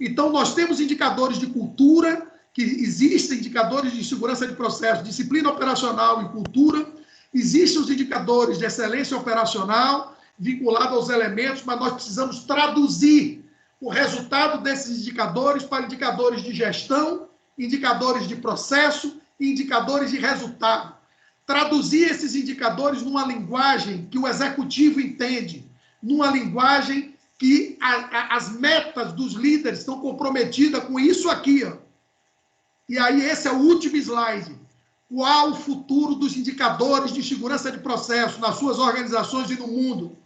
Então, nós temos indicadores de cultura, que existem indicadores de segurança de processo, disciplina operacional e cultura, existem os indicadores de excelência operacional, vinculados aos elementos, mas nós precisamos traduzir o resultado desses indicadores para indicadores de gestão, indicadores de processo e indicadores de resultado. Traduzir esses indicadores numa linguagem que o executivo entende, numa linguagem que as metas dos líderes estão comprometidas com isso aqui, ó. E aí, esse é o último slide. Qual o futuro dos indicadores de segurança de processo nas suas organizações e no mundo?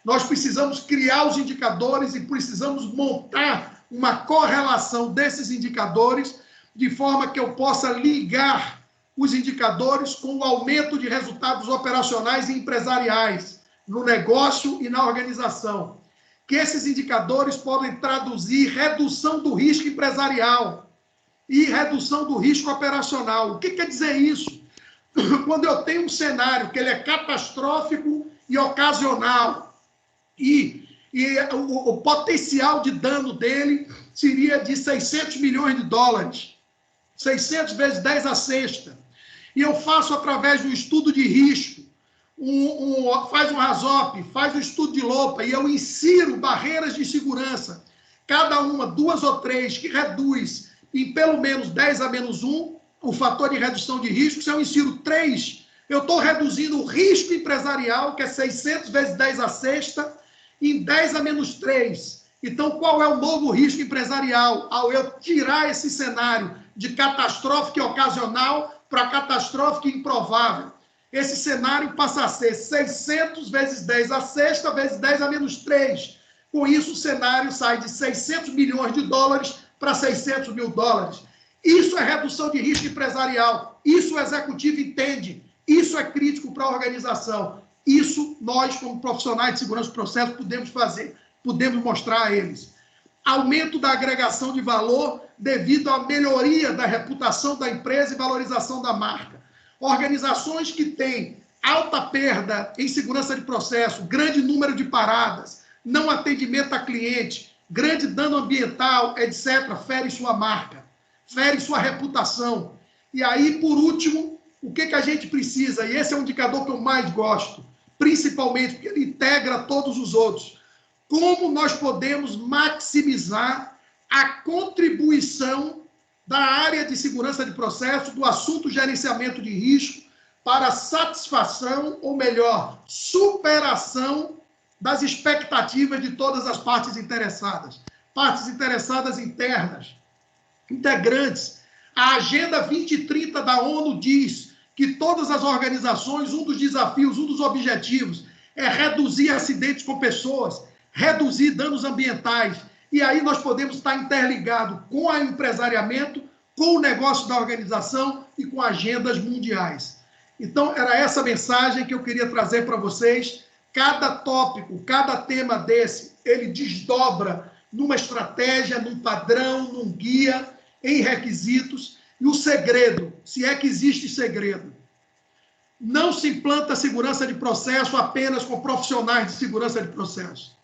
Nós precisamos criar os indicadores e precisamos montar uma correlação desses indicadores de forma que eu possa ligar os indicadores com o aumento de resultados operacionais e empresariais no negócio e na organização. Que esses indicadores podem traduzir redução do risco empresarial e redução do risco operacional. O que quer dizer isso? Quando eu tenho um cenário que ele é catastrófico e ocasional, e o potencial de dano dele seria de 600 milhões de dólares, 600 vezes 10 à sexta, e eu faço através do estudo de risco, faz um RASOP, faz um estudo de LOPA, e eu insiro barreiras de segurança, cada uma, 2 ou 3, que reduz em pelo menos 10 a menos 1, o fator de redução de risco. Se eu insiro 3, eu estou reduzindo o risco empresarial, que é 600 vezes 10 à sexta, em 10 a menos 3. Então, qual é o novo risco empresarial? Ao eu tirar esse cenário de catastrófico e ocasional para catastrófico e improvável. Esse cenário passa a ser 600 vezes 10 à sexta, vezes 10 a menos 3. Com isso, o cenário sai de 600 milhões de dólares para 600 mil dólares. Isso é redução de risco empresarial. Isso o executivo entende. Isso é crítico para a organização. Isso nós, como profissionais de segurança do processo, podemos fazer. Podemos mostrar a eles. Aumento da agregação de valor devido à melhoria da reputação da empresa e valorização da marca. Organizações que têm alta perda em segurança de processo, grande número de paradas, não atendimento a cliente, grande dano ambiental, etc., fere sua marca, fere sua reputação. E aí, por último, o que a gente precisa? E esse é um indicador que eu mais gosto, principalmente porque ele integra todos os outros. Como nós podemos maximizar a contribuição da área de segurança de processo, do assunto gerenciamento de risco, para a satisfação, ou melhor, superação das expectativas de todas as partes interessadas internas, integrantes. A Agenda 2030 da ONU diz que todas as organizações, um dos desafios, um dos objetivos é reduzir acidentes com pessoas, reduzir danos ambientais. E aí nós podemos estar interligados com o empresariamento, com o negócio da organização e com agendas mundiais. Então, era essa mensagem que eu queria trazer para vocês. Cada tópico, cada tema desse, ele desdobra numa estratégia, num padrão, num guia, em requisitos. E o segredo, se é que existe segredo, não se implanta segurança de processo apenas com profissionais de segurança de processo.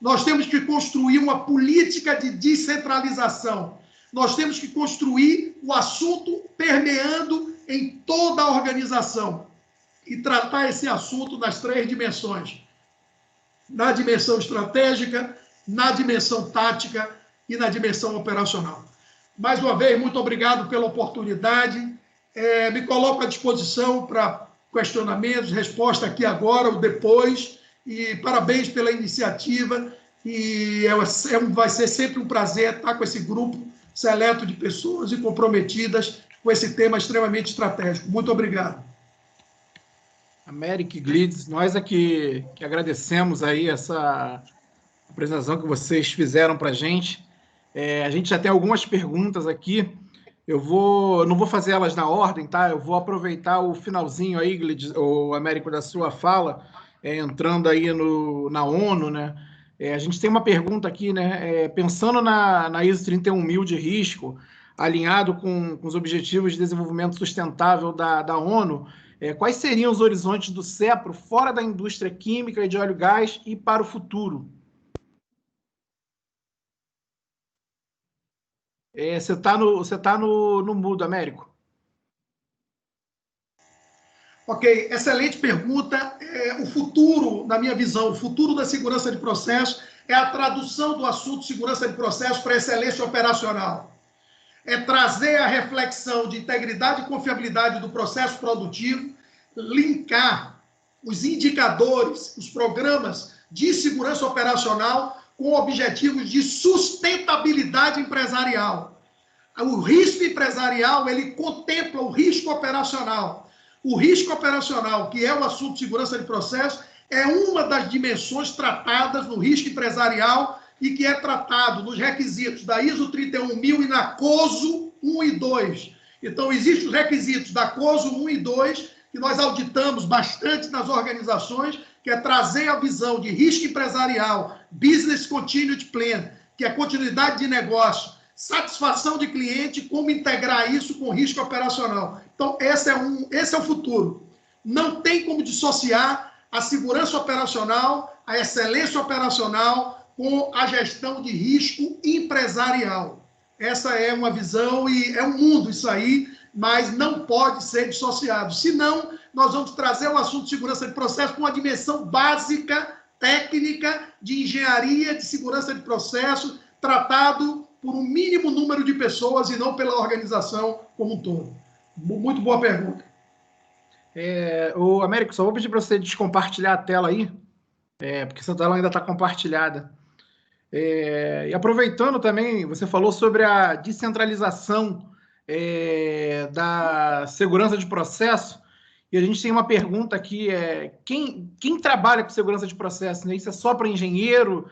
Nós temos que construir uma política de descentralização. Nós temos que construir o assunto permeando em toda a organização e tratar esse assunto nas 3 dimensões. Na dimensão estratégica, na dimensão tática e na dimensão operacional. Mais uma vez, muito obrigado pela oportunidade. Me coloco à disposição para questionamentos, resposta aqui agora ou depois. E parabéns pela iniciativa. E vai ser sempre um prazer estar com esse grupo seleto de pessoas e comprometidas com esse tema extremamente estratégico. Muito obrigado. América e Glides, nós aqui que agradecemos aí essa apresentação que vocês fizeram para a gente. A gente já tem algumas perguntas aqui. Eu não vou fazer elas na ordem, tá? Eu vou aproveitar o finalzinho aí, o Américo, da sua fala, entrando aí na ONU, né? A gente tem uma pergunta aqui, né? Pensando na ISO 31000 de risco, alinhado com os Objetivos de Desenvolvimento Sustentável da ONU, quais seriam os horizontes do CEPRO fora da indústria química e de óleo e gás e para o futuro? Você tá no mudo, Américo. Ok, excelente pergunta. O futuro, na minha visão, o futuro da segurança de processo é a tradução do assunto segurança de processo para excelência operacional. É trazer a reflexão de integridade e confiabilidade do processo produtivo, linkar os indicadores, os programas de segurança operacional com objetivos de sustentabilidade empresarial. O risco empresarial, ele contempla o risco operacional. O risco operacional, que é o assunto de segurança de processo, é uma das dimensões tratadas no risco empresarial e que é tratado nos requisitos da ISO 31000 e na COSO 1 e 2. Então, existem os requisitos da COSO 1 e 2, que nós auditamos bastante nas organizações, que é trazer a visão de risco empresarial, Business Continuity Plan, que é continuidade de negócio, satisfação de cliente, como integrar isso com risco operacional. Então, esse é o futuro. Não tem como dissociar a segurança operacional, a excelência operacional com a gestão de risco empresarial. Essa é uma visão e é um mundo isso aí, mas não pode ser dissociado. Senão, nós vamos trazer o assunto de segurança de processo com uma dimensão básica, técnica, de engenharia de segurança de processo, tratado por um mínimo número de pessoas e não pela organização como um todo. Muito boa pergunta. O Américo, só vou pedir para você descompartilhar a tela aí, porque essa tela ainda está compartilhada. E aproveitando também, você falou sobre a descentralização da segurança de processo, e a gente tem uma pergunta aqui, quem trabalha com segurança de processo, né? Isso é só para engenheiro?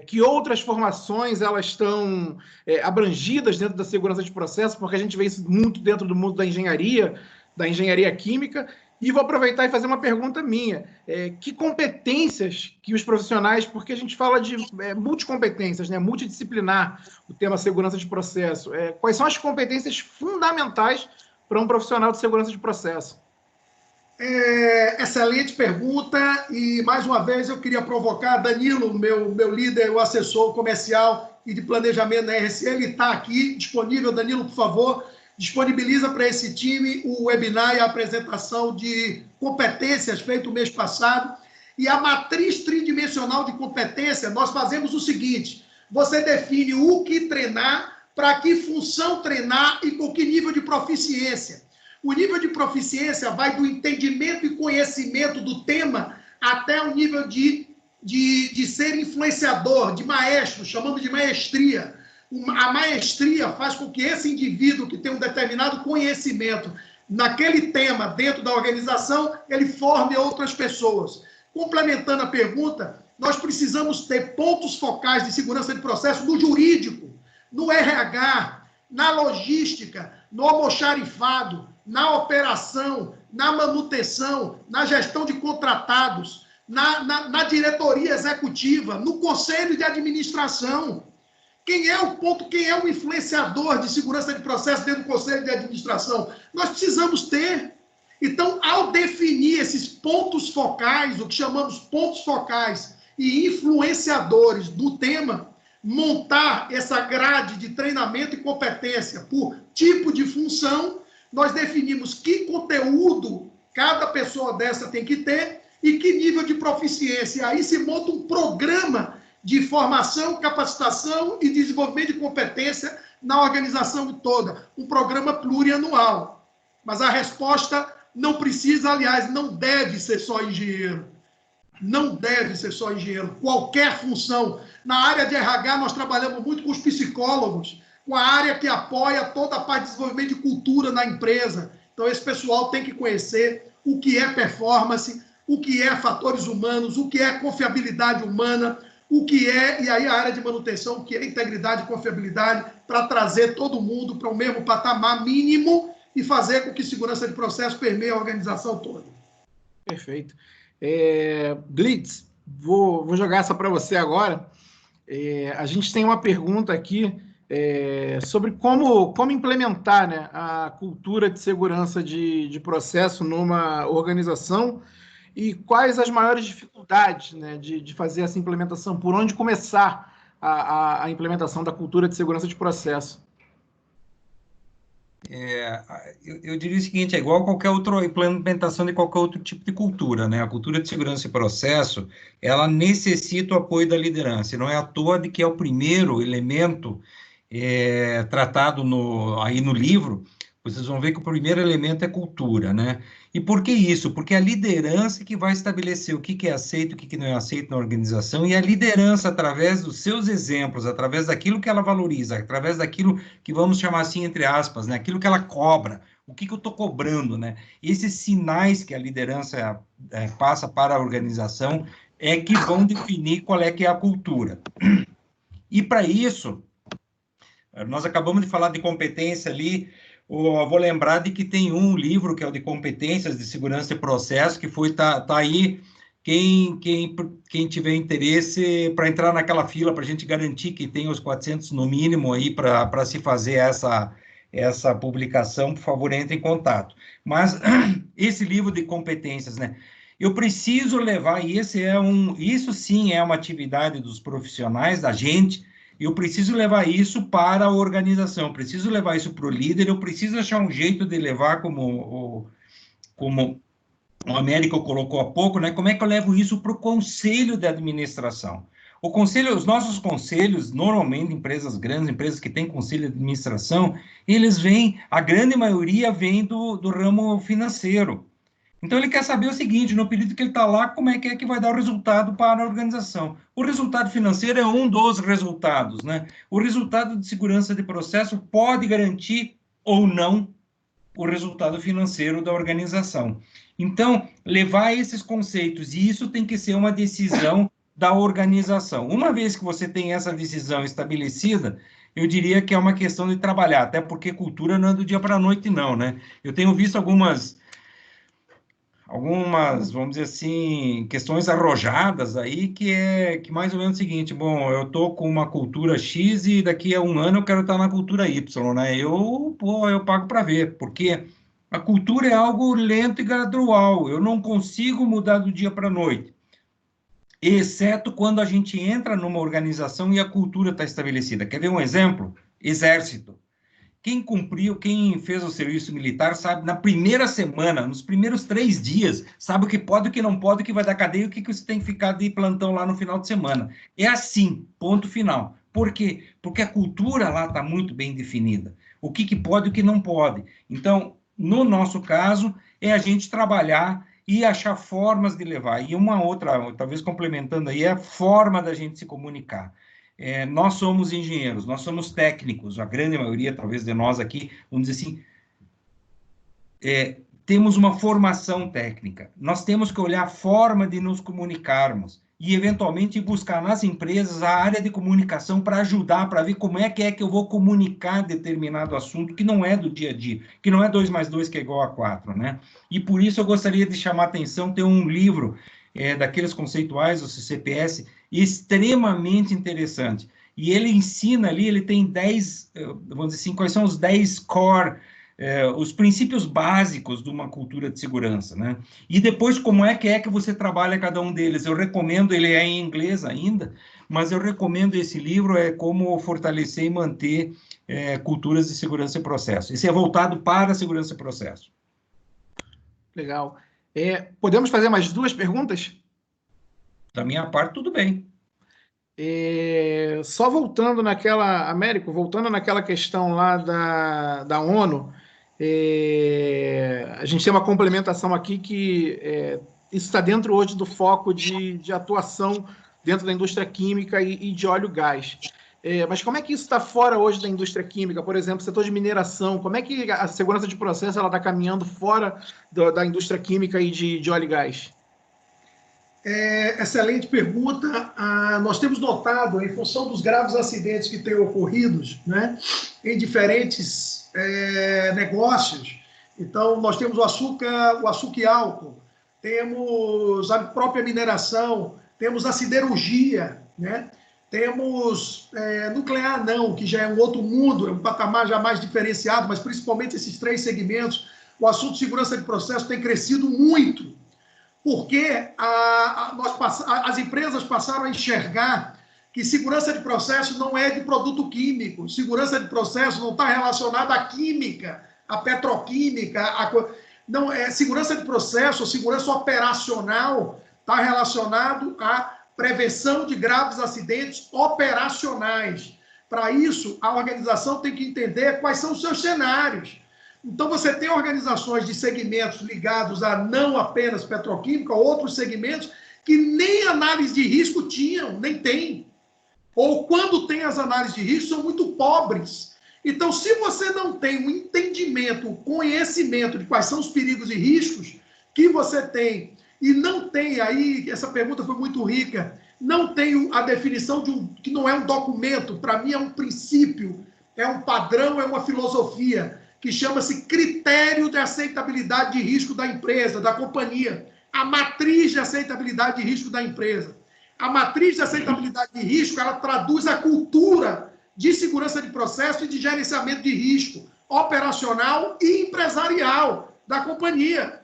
Que outras formações elas estão abrangidas dentro da segurança de processo? Porque a gente vê isso muito dentro do mundo da engenharia química. E vou aproveitar e fazer uma pergunta minha. Que competências que os profissionais, porque a gente fala de multicompetências, né? Multidisciplinar, o tema segurança de processo. Quais são as competências fundamentais para um profissional de segurança de processo? Excelente pergunta, e mais uma vez eu queria provocar Danilo, meu líder, o assessor comercial e de planejamento da RSE, ele está aqui disponível. Danilo, por favor, disponibiliza para esse time o webinar e a apresentação de competências feito o mês passado. E a matriz tridimensional de competência, nós fazemos o seguinte: você define o que treinar, para que função treinar e com que nível de proficiência. O nível de proficiência vai do entendimento e conhecimento do tema até o nível de ser influenciador, de maestro, chamamos de maestria. A maestria faz com que esse indivíduo que tem um determinado conhecimento naquele tema dentro da organização, ele forme outras pessoas. Complementando a pergunta, nós precisamos ter pontos focais de segurança de processo no jurídico, no RH, na logística, no almoxarifado, na operação, na manutenção, na gestão de contratados, na diretoria executiva, no conselho de administração. Quem é o influenciador de segurança de processo dentro do conselho de administração? Nós precisamos ter. Então, ao definir esses pontos focais, o que chamamos pontos focais e influenciadores do tema, montar essa grade de treinamento e competência por tipo de função, nós definimos que conteúdo cada pessoa dessa tem que ter e que nível de proficiência. E aí se monta um programa de formação, capacitação e desenvolvimento de competência na organização toda. Um programa plurianual. Mas a resposta não precisa, aliás, não deve ser só engenheiro. Não deve ser só engenheiro. Qualquer função. Na área de RH, nós trabalhamos muito com os psicólogos, com a área que apoia toda a parte de desenvolvimento de cultura na empresa. Então, esse pessoal tem que conhecer o que é performance, o que é fatores humanos, o que é confiabilidade humana, o que é, e aí a área de manutenção, o que é integridade e confiabilidade, para trazer todo mundo para o mesmo patamar mínimo e fazer com que segurança de processo permeie a organização toda. Perfeito. Blitz, vou jogar essa para você agora. A gente tem uma pergunta aqui sobre como implementar, né, a cultura de segurança de processo numa organização e quais as maiores dificuldades, né, de fazer essa implementação, por onde começar a implementação da cultura de segurança de processo. Eu diria o seguinte, é igual a qualquer outra implementação de qualquer outro tipo de cultura, né? A cultura de segurança e processo, ela necessita o apoio da liderança, não é à toa de que é o primeiro elemento tratado aí no livro. Vocês vão ver que o primeiro elemento é cultura, né? E por que isso? Porque a liderança que vai estabelecer o que é aceito, o que não é aceito na organização, e a liderança, através dos seus exemplos, através daquilo que ela valoriza, através daquilo que vamos chamar assim, entre aspas, né? Aquilo que ela cobra, o que eu estou cobrando, né? Esses sinais que a liderança passa para a organização é que vão definir qual é que é a cultura. E para isso, nós acabamos de falar de competência ali. Eu vou lembrar de que tem um livro que é o de competências de segurança e processo, que tá aí, quem tiver interesse para entrar naquela fila, para a gente garantir que tem os 400 no mínimo aí para se fazer essa publicação, por favor, entre em contato. Mas esse livro de competências, né? Eu preciso levar, e isso sim é uma atividade dos profissionais, da gente. Eu preciso levar isso para a organização, preciso levar isso para o líder, eu preciso achar um jeito de levar, como o Américo colocou há pouco, né? Como é que eu levo isso para o conselho de administração? Os nossos conselhos, normalmente empresas grandes, empresas que têm conselho de administração, a grande maioria vem do ramo financeiro. Então, ele quer saber o seguinte, no período que ele está lá, como é que vai dar o resultado para a organização. O resultado financeiro é um dos resultados, né? O resultado de segurança de processo pode garantir ou não o resultado financeiro da organização. Então, levar esses conceitos, e isso tem que ser uma decisão da organização. Uma vez que você tem essa decisão estabelecida, eu diria que é uma questão de trabalhar, até porque cultura não é do dia para a noite, não, né? Eu tenho visto algumas, vamos dizer assim, questões arrojadas aí, que mais ou menos é o seguinte, bom, eu estou com uma cultura X e daqui a um ano eu quero estar na cultura Y, né? Eu pago para ver, porque a cultura é algo lento e gradual, eu não consigo mudar do dia para a noite, exceto quando a gente entra numa organização e a cultura está estabelecida. Quer ver um exemplo? Exército. Quem fez o serviço militar sabe, na primeira semana, nos primeiros 3 dias, sabe o que pode, o que não pode, o que vai dar cadeia e o que você tem que ficar de plantão lá no final de semana. É assim, ponto final. Por quê? Porque a cultura lá está muito bem definida. O que pode e o que não pode. Então, no nosso caso, é a gente trabalhar e achar formas de levar. E uma outra, talvez complementando aí, é a forma da gente se comunicar. Nós somos engenheiros, nós somos técnicos, a grande maioria, talvez, de nós aqui, vamos dizer assim, temos uma formação técnica. Nós temos que olhar a forma de nos comunicarmos e, eventualmente, buscar nas empresas a área de comunicação para ajudar, para ver como é que eu vou comunicar determinado assunto que não é do dia a dia, que não é 2 mais 2 que é igual a 4, né? E por isso eu gostaria de chamar a atenção, tem um livro daqueles conceituais, o CCPS, extremamente interessante. E ele ensina ali, ele tem 10, vamos dizer assim, quais são os 10 core, os princípios básicos de uma cultura de segurança, né? E depois, como é que você trabalha cada um deles? Eu recomendo, ele é em inglês ainda, mas eu recomendo esse livro, como fortalecer e manter culturas de segurança e processo. Esse é voltado para a segurança e processo. Legal. Podemos fazer mais 2 perguntas? Da minha parte, tudo bem. Só voltando Américo, voltando naquela questão lá da ONU, a gente tem uma complementação aqui que isso está dentro hoje do foco de atuação dentro da indústria química e de óleo e gás. Mas como é que isso está fora hoje da indústria química? Por exemplo, setor de mineração, como é que a segurança de processo está caminhando fora da indústria química e de óleo e gás? Excelente pergunta. Nós temos notado, em função dos graves acidentes que têm ocorrido, né, em diferentes negócios, então nós temos o açúcar e álcool, temos a própria mineração, temos a siderurgia, né, temos nuclear não, que já é um outro mundo, é um patamar já mais diferenciado, mas principalmente esses 3 segmentos, o assunto de segurança de processo tem crescido muito, porque as empresas passaram a enxergar que segurança de processo não é de produto químico, segurança de processo não está relacionada à química, à petroquímica, não, segurança de processo, segurança operacional está relacionado à prevenção de graves acidentes operacionais. Para isso, a organização tem que entender quais são os seus cenários. Então, você tem organizações de segmentos ligados a não apenas petroquímica, outros segmentos que nem análise de risco tinham, nem tem. Ou quando tem as análises de risco, são muito pobres. Então, se você não tem o entendimento, o conhecimento de quais são os perigos e riscos que você tem, e não tem aí, essa pergunta foi muito rica, não tem a definição que não é um documento, para mim é um princípio, é um padrão, é uma filosofia, que chama-se critério de aceitabilidade de risco da empresa, da companhia. A matriz de aceitabilidade de risco da empresa. A matriz de aceitabilidade de risco, ela traduz a cultura de segurança de processo e de gerenciamento de risco operacional e empresarial da companhia.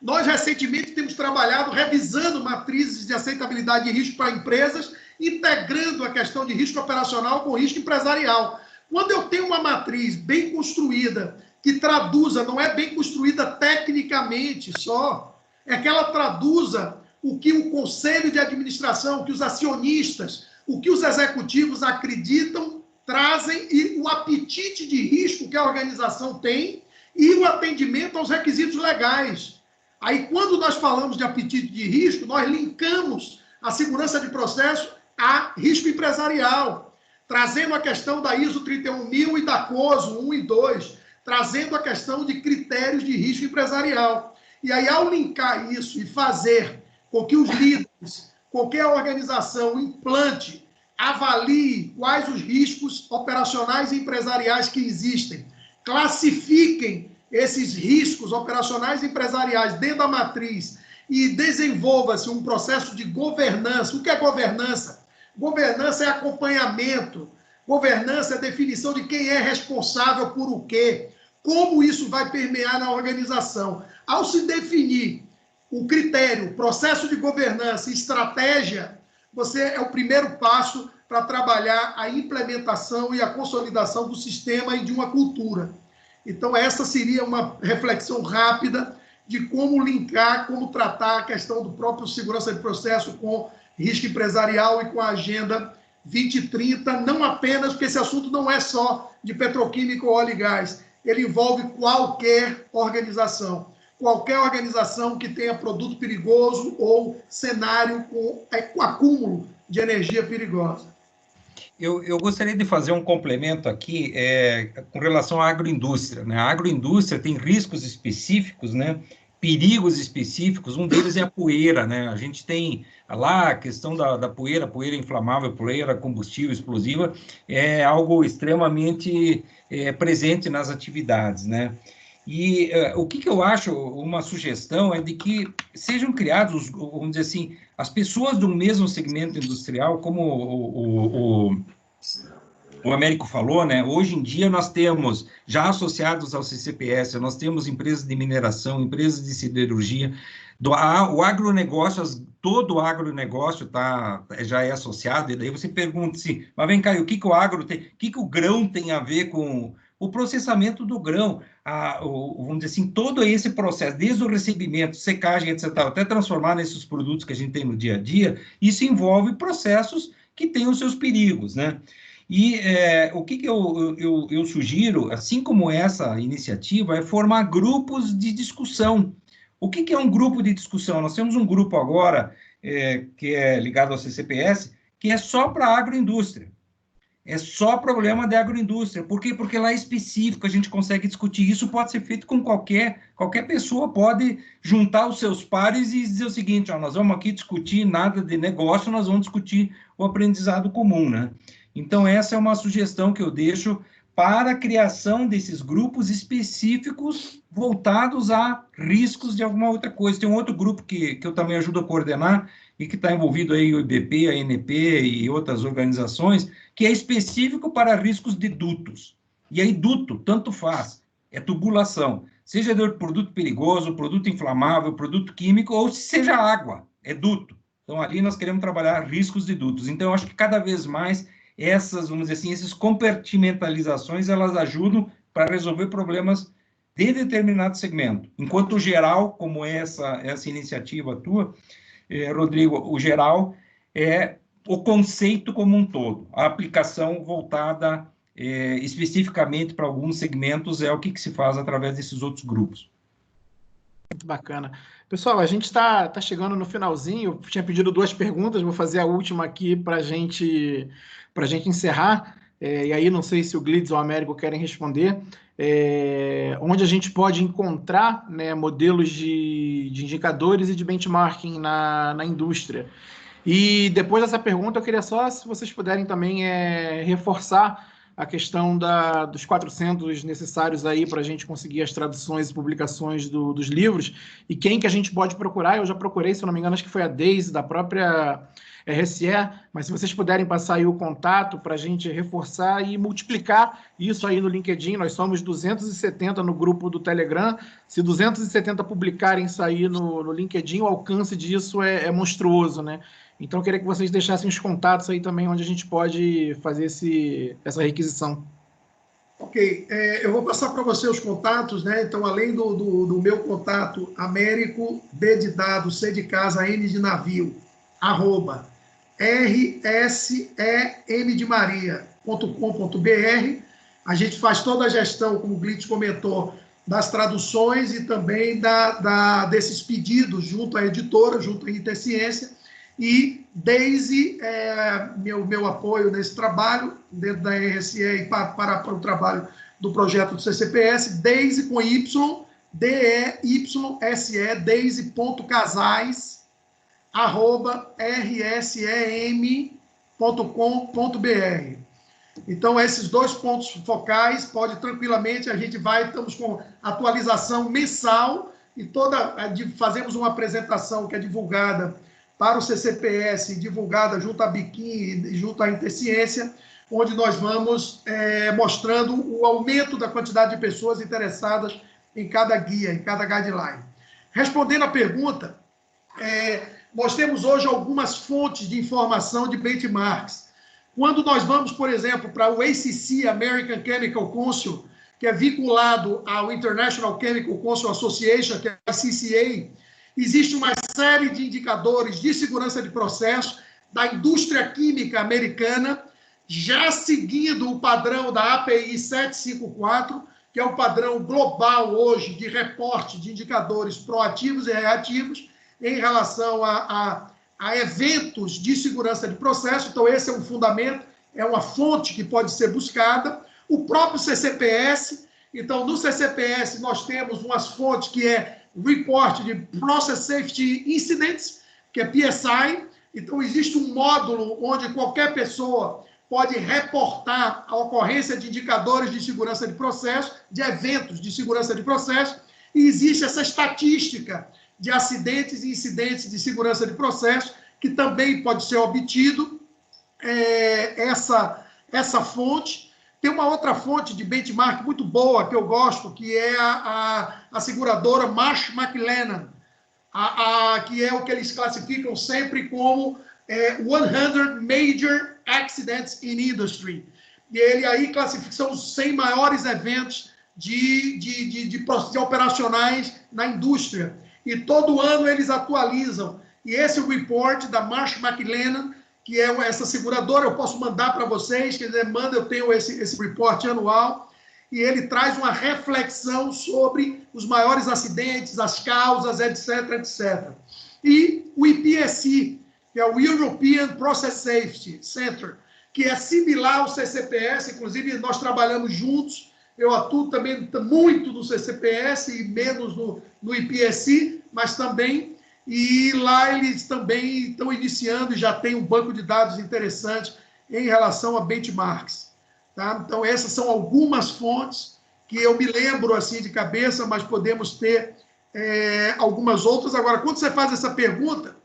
Nós, recentemente, temos trabalhado revisando matrizes de aceitabilidade de risco para empresas, integrando a questão de risco operacional com risco empresarial. Quando eu tenho uma matriz bem construída, que traduza, não é bem construída tecnicamente só, é que ela traduza o que o conselho de administração, o que os acionistas, o que os executivos acreditam, trazem, e o apetite de risco que a organização tem e o atendimento aos requisitos legais. Aí, quando nós falamos de apetite de risco, nós linkamos a segurança de processo a risco empresarial, trazendo a questão da ISO 31000 e da COSO 1 e 2, trazendo a questão de critérios de risco empresarial. E aí, ao linkar isso e fazer com que os líderes, qualquer organização implante, avalie quais os riscos operacionais e empresariais que existem, classifiquem esses riscos operacionais e empresariais dentro da matriz e desenvolva-se um processo de governança. O que é governança? Governança é acompanhamento, governança é definição de quem é responsável por o quê, como isso vai permear na organização. Ao se definir o critério, processo de governança, estratégia, você é o primeiro passo para trabalhar a implementação e a consolidação do sistema e de uma cultura. Então, essa seria uma reflexão rápida de como linkar, como tratar a questão do próprio segurança de processo com risco empresarial e com a Agenda 2030, não apenas porque esse assunto não é só de petroquímica ou óleo e gás, ele envolve qualquer organização que tenha produto perigoso ou cenário com acúmulo de energia perigosa. Eu gostaria de fazer um complemento aqui com relação à agroindústria, né? A agroindústria tem riscos específicos, né? Perigos específicos, um deles é a poeira, né? A gente tem lá a questão da poeira inflamável, poeira combustível, explosiva, é algo extremamente presente nas atividades, né? E o que eu acho, uma sugestão é de que sejam criados, vamos dizer assim, as pessoas do mesmo segmento industrial, como o Américo falou, né? Hoje em dia nós temos, já associados ao CCPS, nós temos empresas de mineração, empresas de siderurgia, o agronegócio, todo o agronegócio já é associado, e daí você pergunta assim, mas vem cá, o que o agro tem, o que o grão tem a ver com o processamento do grão, vamos dizer assim, todo esse processo, desde o recebimento, secagem, etc., até transformar nesses produtos que a gente tem no dia a dia, isso envolve processos que têm os seus perigos, né? E o que eu sugiro, assim como essa iniciativa, é formar grupos de discussão. O que é um grupo de discussão? Nós temos um grupo agora, que é ligado ao CCPS, que é só para a agroindústria. é só problema da agroindústria. Por quê? Porque lá é específico, a gente consegue discutir. Isso pode ser feito com qualquer pessoa, pode juntar os seus pares e dizer o seguinte, ó, nós vamos aqui discutir nada de negócio, nós vamos discutir o aprendizado comum, né? Então, essa é uma sugestão que eu deixo para a criação desses grupos específicos voltados a riscos de alguma outra coisa. Tem um outro grupo que eu também ajudo a coordenar e que está envolvido aí o IBP, a ANP e outras organizações, que é específico para riscos de dutos. E aí, duto, tanto faz, é tubulação. Seja de produto perigoso, produto inflamável, produto químico, ou seja água, é duto. Então, ali nós queremos trabalhar riscos de dutos. Então, eu acho que cada vez mais essas, vamos dizer assim, essas compartimentalizações, elas ajudam para resolver problemas de determinado segmento. Enquanto o geral, como essa iniciativa tua, Rodrigo, o geral é o conceito como um todo. A aplicação voltada especificamente para alguns segmentos é o que se faz através desses outros grupos. Muito bacana. Pessoal, a gente está chegando no finalzinho. Eu tinha pedido 2 perguntas, vou fazer a última aqui para a gente encerrar. E aí, não sei se o Glides ou o Américo querem responder. Onde a gente pode encontrar, né, modelos de indicadores e de benchmarking na indústria. E depois dessa pergunta, eu queria só, se vocês puderem também reforçar a questão dos 400 necessários aí para a gente conseguir as traduções e publicações dos livros, e quem que a gente pode procurar. Eu já procurei, se eu não me engano, acho que foi a Deise, da própria RSE, mas se vocês puderem passar aí o contato para a gente reforçar e multiplicar isso aí no LinkedIn. Nós somos 270 no grupo do Telegram. Se 270 publicarem isso aí no LinkedIn, o alcance disso é monstruoso, né? Então, eu queria que vocês deixassem os contatos aí também, onde a gente pode fazer essa requisição. Ok, eu vou passar para você os contatos, né? Então, além do meu contato, Américo, D de dado, C de casa, N de navio, @rsemdemaria.com.br. A gente faz toda a gestão, como o Glitz comentou, das traduções e também desses pedidos junto à editora, junto à Interciência. E Deise, meu apoio nesse trabalho, dentro da RSE e para o trabalho do projeto do CCPS, Deise com Y, DEYSE, deise.casais@rsem.com.br. Então, esses 2 pontos focais, pode tranquilamente, estamos com atualização mensal e fazemos uma apresentação que é divulgada para o CCPS, divulgada junto à Biquim e junto à Interciência, onde nós vamos mostrando o aumento da quantidade de pessoas interessadas em cada guia, em cada guideline. Respondendo à pergunta, nós temos hoje algumas fontes de informação de benchmarks. Quando nós vamos, por exemplo, para o ACC, American Chemical Council, que é vinculado ao International Chemical Council Association, que é a ICCA, existe uma série de indicadores de segurança de processo da indústria química americana, já seguindo o padrão da API 754, que é o padrão global hoje de reporte de indicadores proativos e reativos em relação a eventos de segurança de processo. Então, esse é um fundamento, é uma fonte que pode ser buscada. O próprio CCPS, então, no CCPS nós temos umas fontes que é Report de Process Safety Incidents, que é PSI. Então, existe um módulo onde qualquer pessoa pode reportar a ocorrência de indicadores de segurança de processo, de eventos de segurança de processo, e existe essa estatística de acidentes e incidentes de segurança de processo, que também pode ser obtido essa fonte. Tem uma outra fonte de benchmark muito boa, que eu gosto, que é a seguradora Marsh McLennan, que é o que eles classificam sempre como 100 Major Accidents in Industry. E ele aí classifica, são os 100 maiores eventos de operacionais na indústria. E todo ano eles atualizam. E esse report da Marsh McLennan, que é essa seguradora, eu posso mandar para vocês, quer dizer, eu tenho esse report anual, e ele traz uma reflexão sobre os maiores acidentes, as causas, etc, etc. E o IPSC, que é o European Process Safety Center, que é similar ao CCPS, inclusive nós trabalhamos juntos, eu atuo também muito no CCPS e menos no IPSI, mas também, e lá eles também estão iniciando e já tem um banco de dados interessante em relação a benchmarks. Tá? Então, essas são algumas fontes que eu me lembro assim de cabeça, mas podemos ter algumas outras. Agora, quando você faz essa pergunta,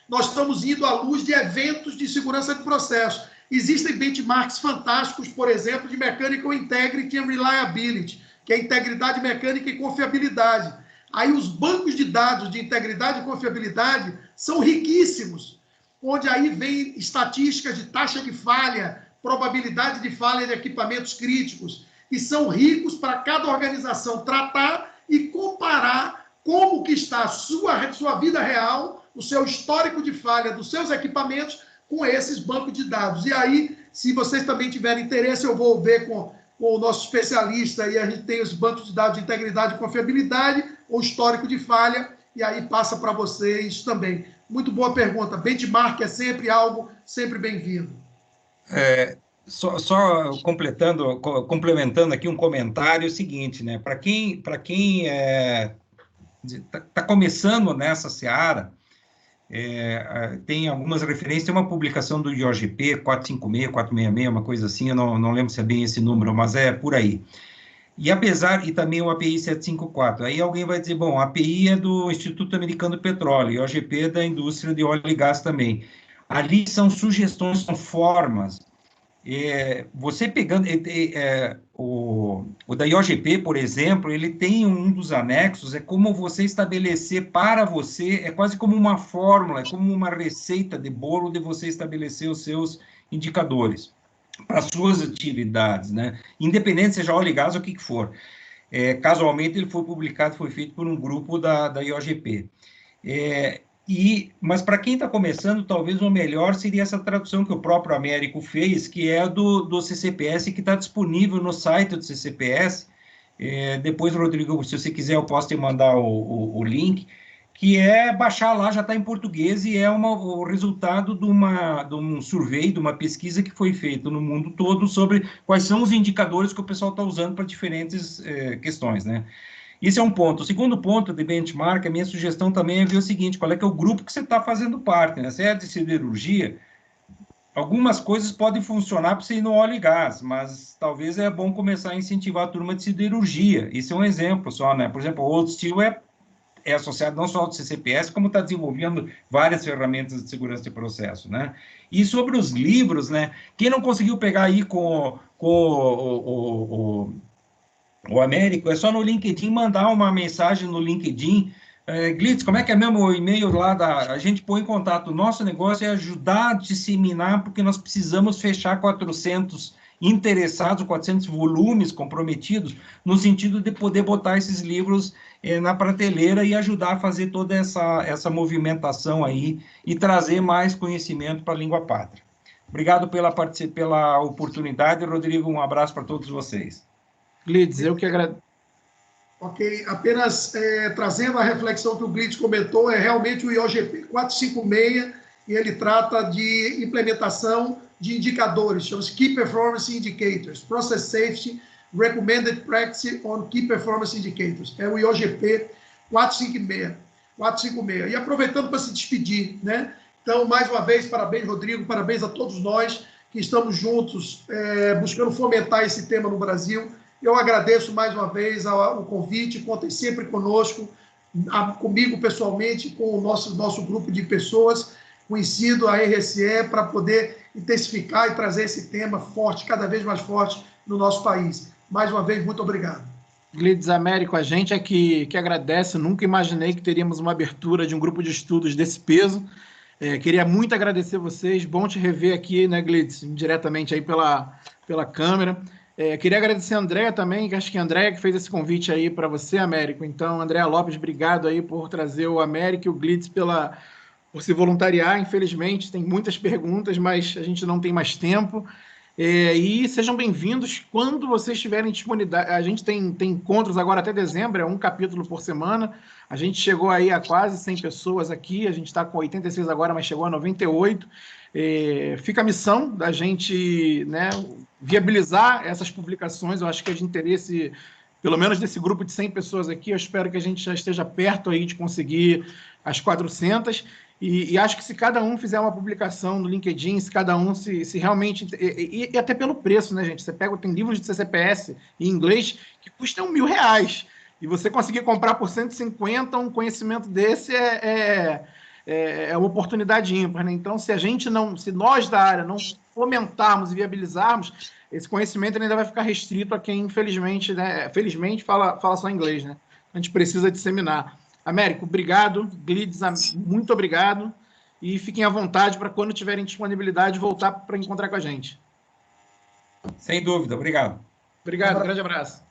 nós estamos indo à luz de eventos de segurança de processo. Existem benchmarks fantásticos, por exemplo, de Mechanical Integrity and Reliability, que é integridade mecânica e confiabilidade. Aí os bancos de dados de integridade e confiabilidade são riquíssimos, onde aí vem estatísticas de taxa de falha, probabilidade de falha de equipamentos críticos, e são ricos para cada organização tratar e comparar como que está a sua vida real, o seu histórico de falha dos seus equipamentos com esses bancos de dados. E aí, se vocês também tiverem interesse, eu vou ver com o nosso especialista, e a gente tem os bancos de dados de integridade e confiabilidade, o histórico de falha, e aí passa para vocês também. Muito boa pergunta. Benchmark é sempre algo, sempre bem-vindo. Só complementando aqui um comentário, é o seguinte, né? Para quem está começando nessa seara, tem algumas referências, tem uma publicação do IOGP 456, 466, uma coisa assim, eu não lembro se é bem esse número, mas é por aí. E também o API 754. Aí alguém vai dizer, bom, a API é do Instituto Americano do Petróleo, e o IOGP é da indústria de óleo e gás também. Ali são sugestões, são formas. Você pegando o da IOGP, por exemplo, ele tem um dos anexos, é como você estabelecer para você, é quase como uma fórmula, é como uma receita de bolo de você estabelecer os seus indicadores para as suas atividades, né? Independente seja óleo e gás ou o que for. Casualmente, ele foi publicado, foi feito por um grupo da IOGP. Mas para quem está começando, talvez o melhor seria essa tradução que o próprio Américo fez, que é do CCPS, que está disponível no site do CCPS. Depois, Rodrigo, se você quiser, eu posso te mandar o link, que é baixar lá, já está em português, e é o resultado de um survey, de uma pesquisa que foi feita no mundo todo sobre quais são os indicadores que o pessoal está usando para diferentes questões, né? Esse é um ponto. O segundo ponto de benchmark, a minha sugestão também é ver o seguinte, qual é que é o grupo que você está fazendo parte, né? Se é de siderurgia, algumas coisas podem funcionar para você ir no óleo e gás, mas talvez é bom começar a incentivar a turma de siderurgia. Isso é um exemplo só, né? Por exemplo, o Old Steel é associado não só ao CCPS, como está desenvolvendo várias ferramentas de segurança de processo, né? E sobre os livros, né? Quem não conseguiu pegar aí com o Américo, é só no LinkedIn mandar uma mensagem no LinkedIn. Glitz, como é que é mesmo o e-mail lá a gente põe em contato. O nosso negócio é ajudar a disseminar, porque nós precisamos fechar 400 interessados, 400 volumes comprometidos, no sentido de poder botar esses livros na prateleira e ajudar a fazer toda essa movimentação aí e trazer mais conhecimento para a língua pátria. Obrigado pela oportunidade, Rodrigo. Um abraço para todos vocês. Glitz, eu que agradeço. Ok, apenas trazendo a reflexão que o Glitz comentou, é realmente o IOGP 456, e ele trata de implementação de indicadores, chama-se Key Performance Indicators, Process Safety Recommended Practice on Key Performance Indicators, é o IOGP 456. E aproveitando para se despedir, né? Então, mais uma vez, parabéns, Rodrigo, parabéns a todos nós que estamos juntos buscando fomentar esse tema no Brasil. Eu agradeço mais uma vez o convite, contem sempre conosco, comigo pessoalmente, com o nosso grupo de pessoas, conhecido a RSE, para poder intensificar e trazer esse tema forte, cada vez mais forte no nosso país. Mais uma vez, muito obrigado. Glitz, Américo, a gente é que agradece, nunca imaginei que teríamos uma abertura de um grupo de estudos desse peso. Queria muito agradecer vocês, bom te rever aqui, né, Glitz, diretamente aí pela câmera. Queria agradecer a Andréa também, que acho que a Andréa que fez esse convite aí para você, Américo. Então, Andréa Lopes, obrigado aí por trazer o Américo e o Glitz por se voluntariar. Infelizmente, tem muitas perguntas, mas a gente não tem mais tempo. E sejam bem-vindos quando vocês tiverem disponibilidade. A gente tem encontros agora até dezembro, é um capítulo por semana. A gente chegou aí a quase 100 pessoas aqui, a gente está com 86 agora, mas chegou a 98. Fica a missão da gente, né, viabilizar essas publicações. Eu acho que é de interesse, pelo menos desse grupo de 100 pessoas aqui. Eu espero que a gente já esteja perto aí de conseguir as 400. E acho que se cada um fizer uma publicação no LinkedIn, se cada um se realmente... E até pelo preço, né, gente? Você tem livros de CCPS em inglês que custam R$1.000. E você conseguir comprar por 150 um conhecimento desse é uma oportunidade ímpar, né? Então, se nós da área não fomentarmos e viabilizarmos, esse conhecimento ainda vai ficar restrito a quem, infelizmente, né, felizmente fala só inglês, né? A gente precisa disseminar. Américo, obrigado. Glides, muito obrigado. E fiquem à vontade para, quando tiverem disponibilidade, voltar para encontrar com a gente. Sem dúvida, obrigado. Obrigado, grande abraço.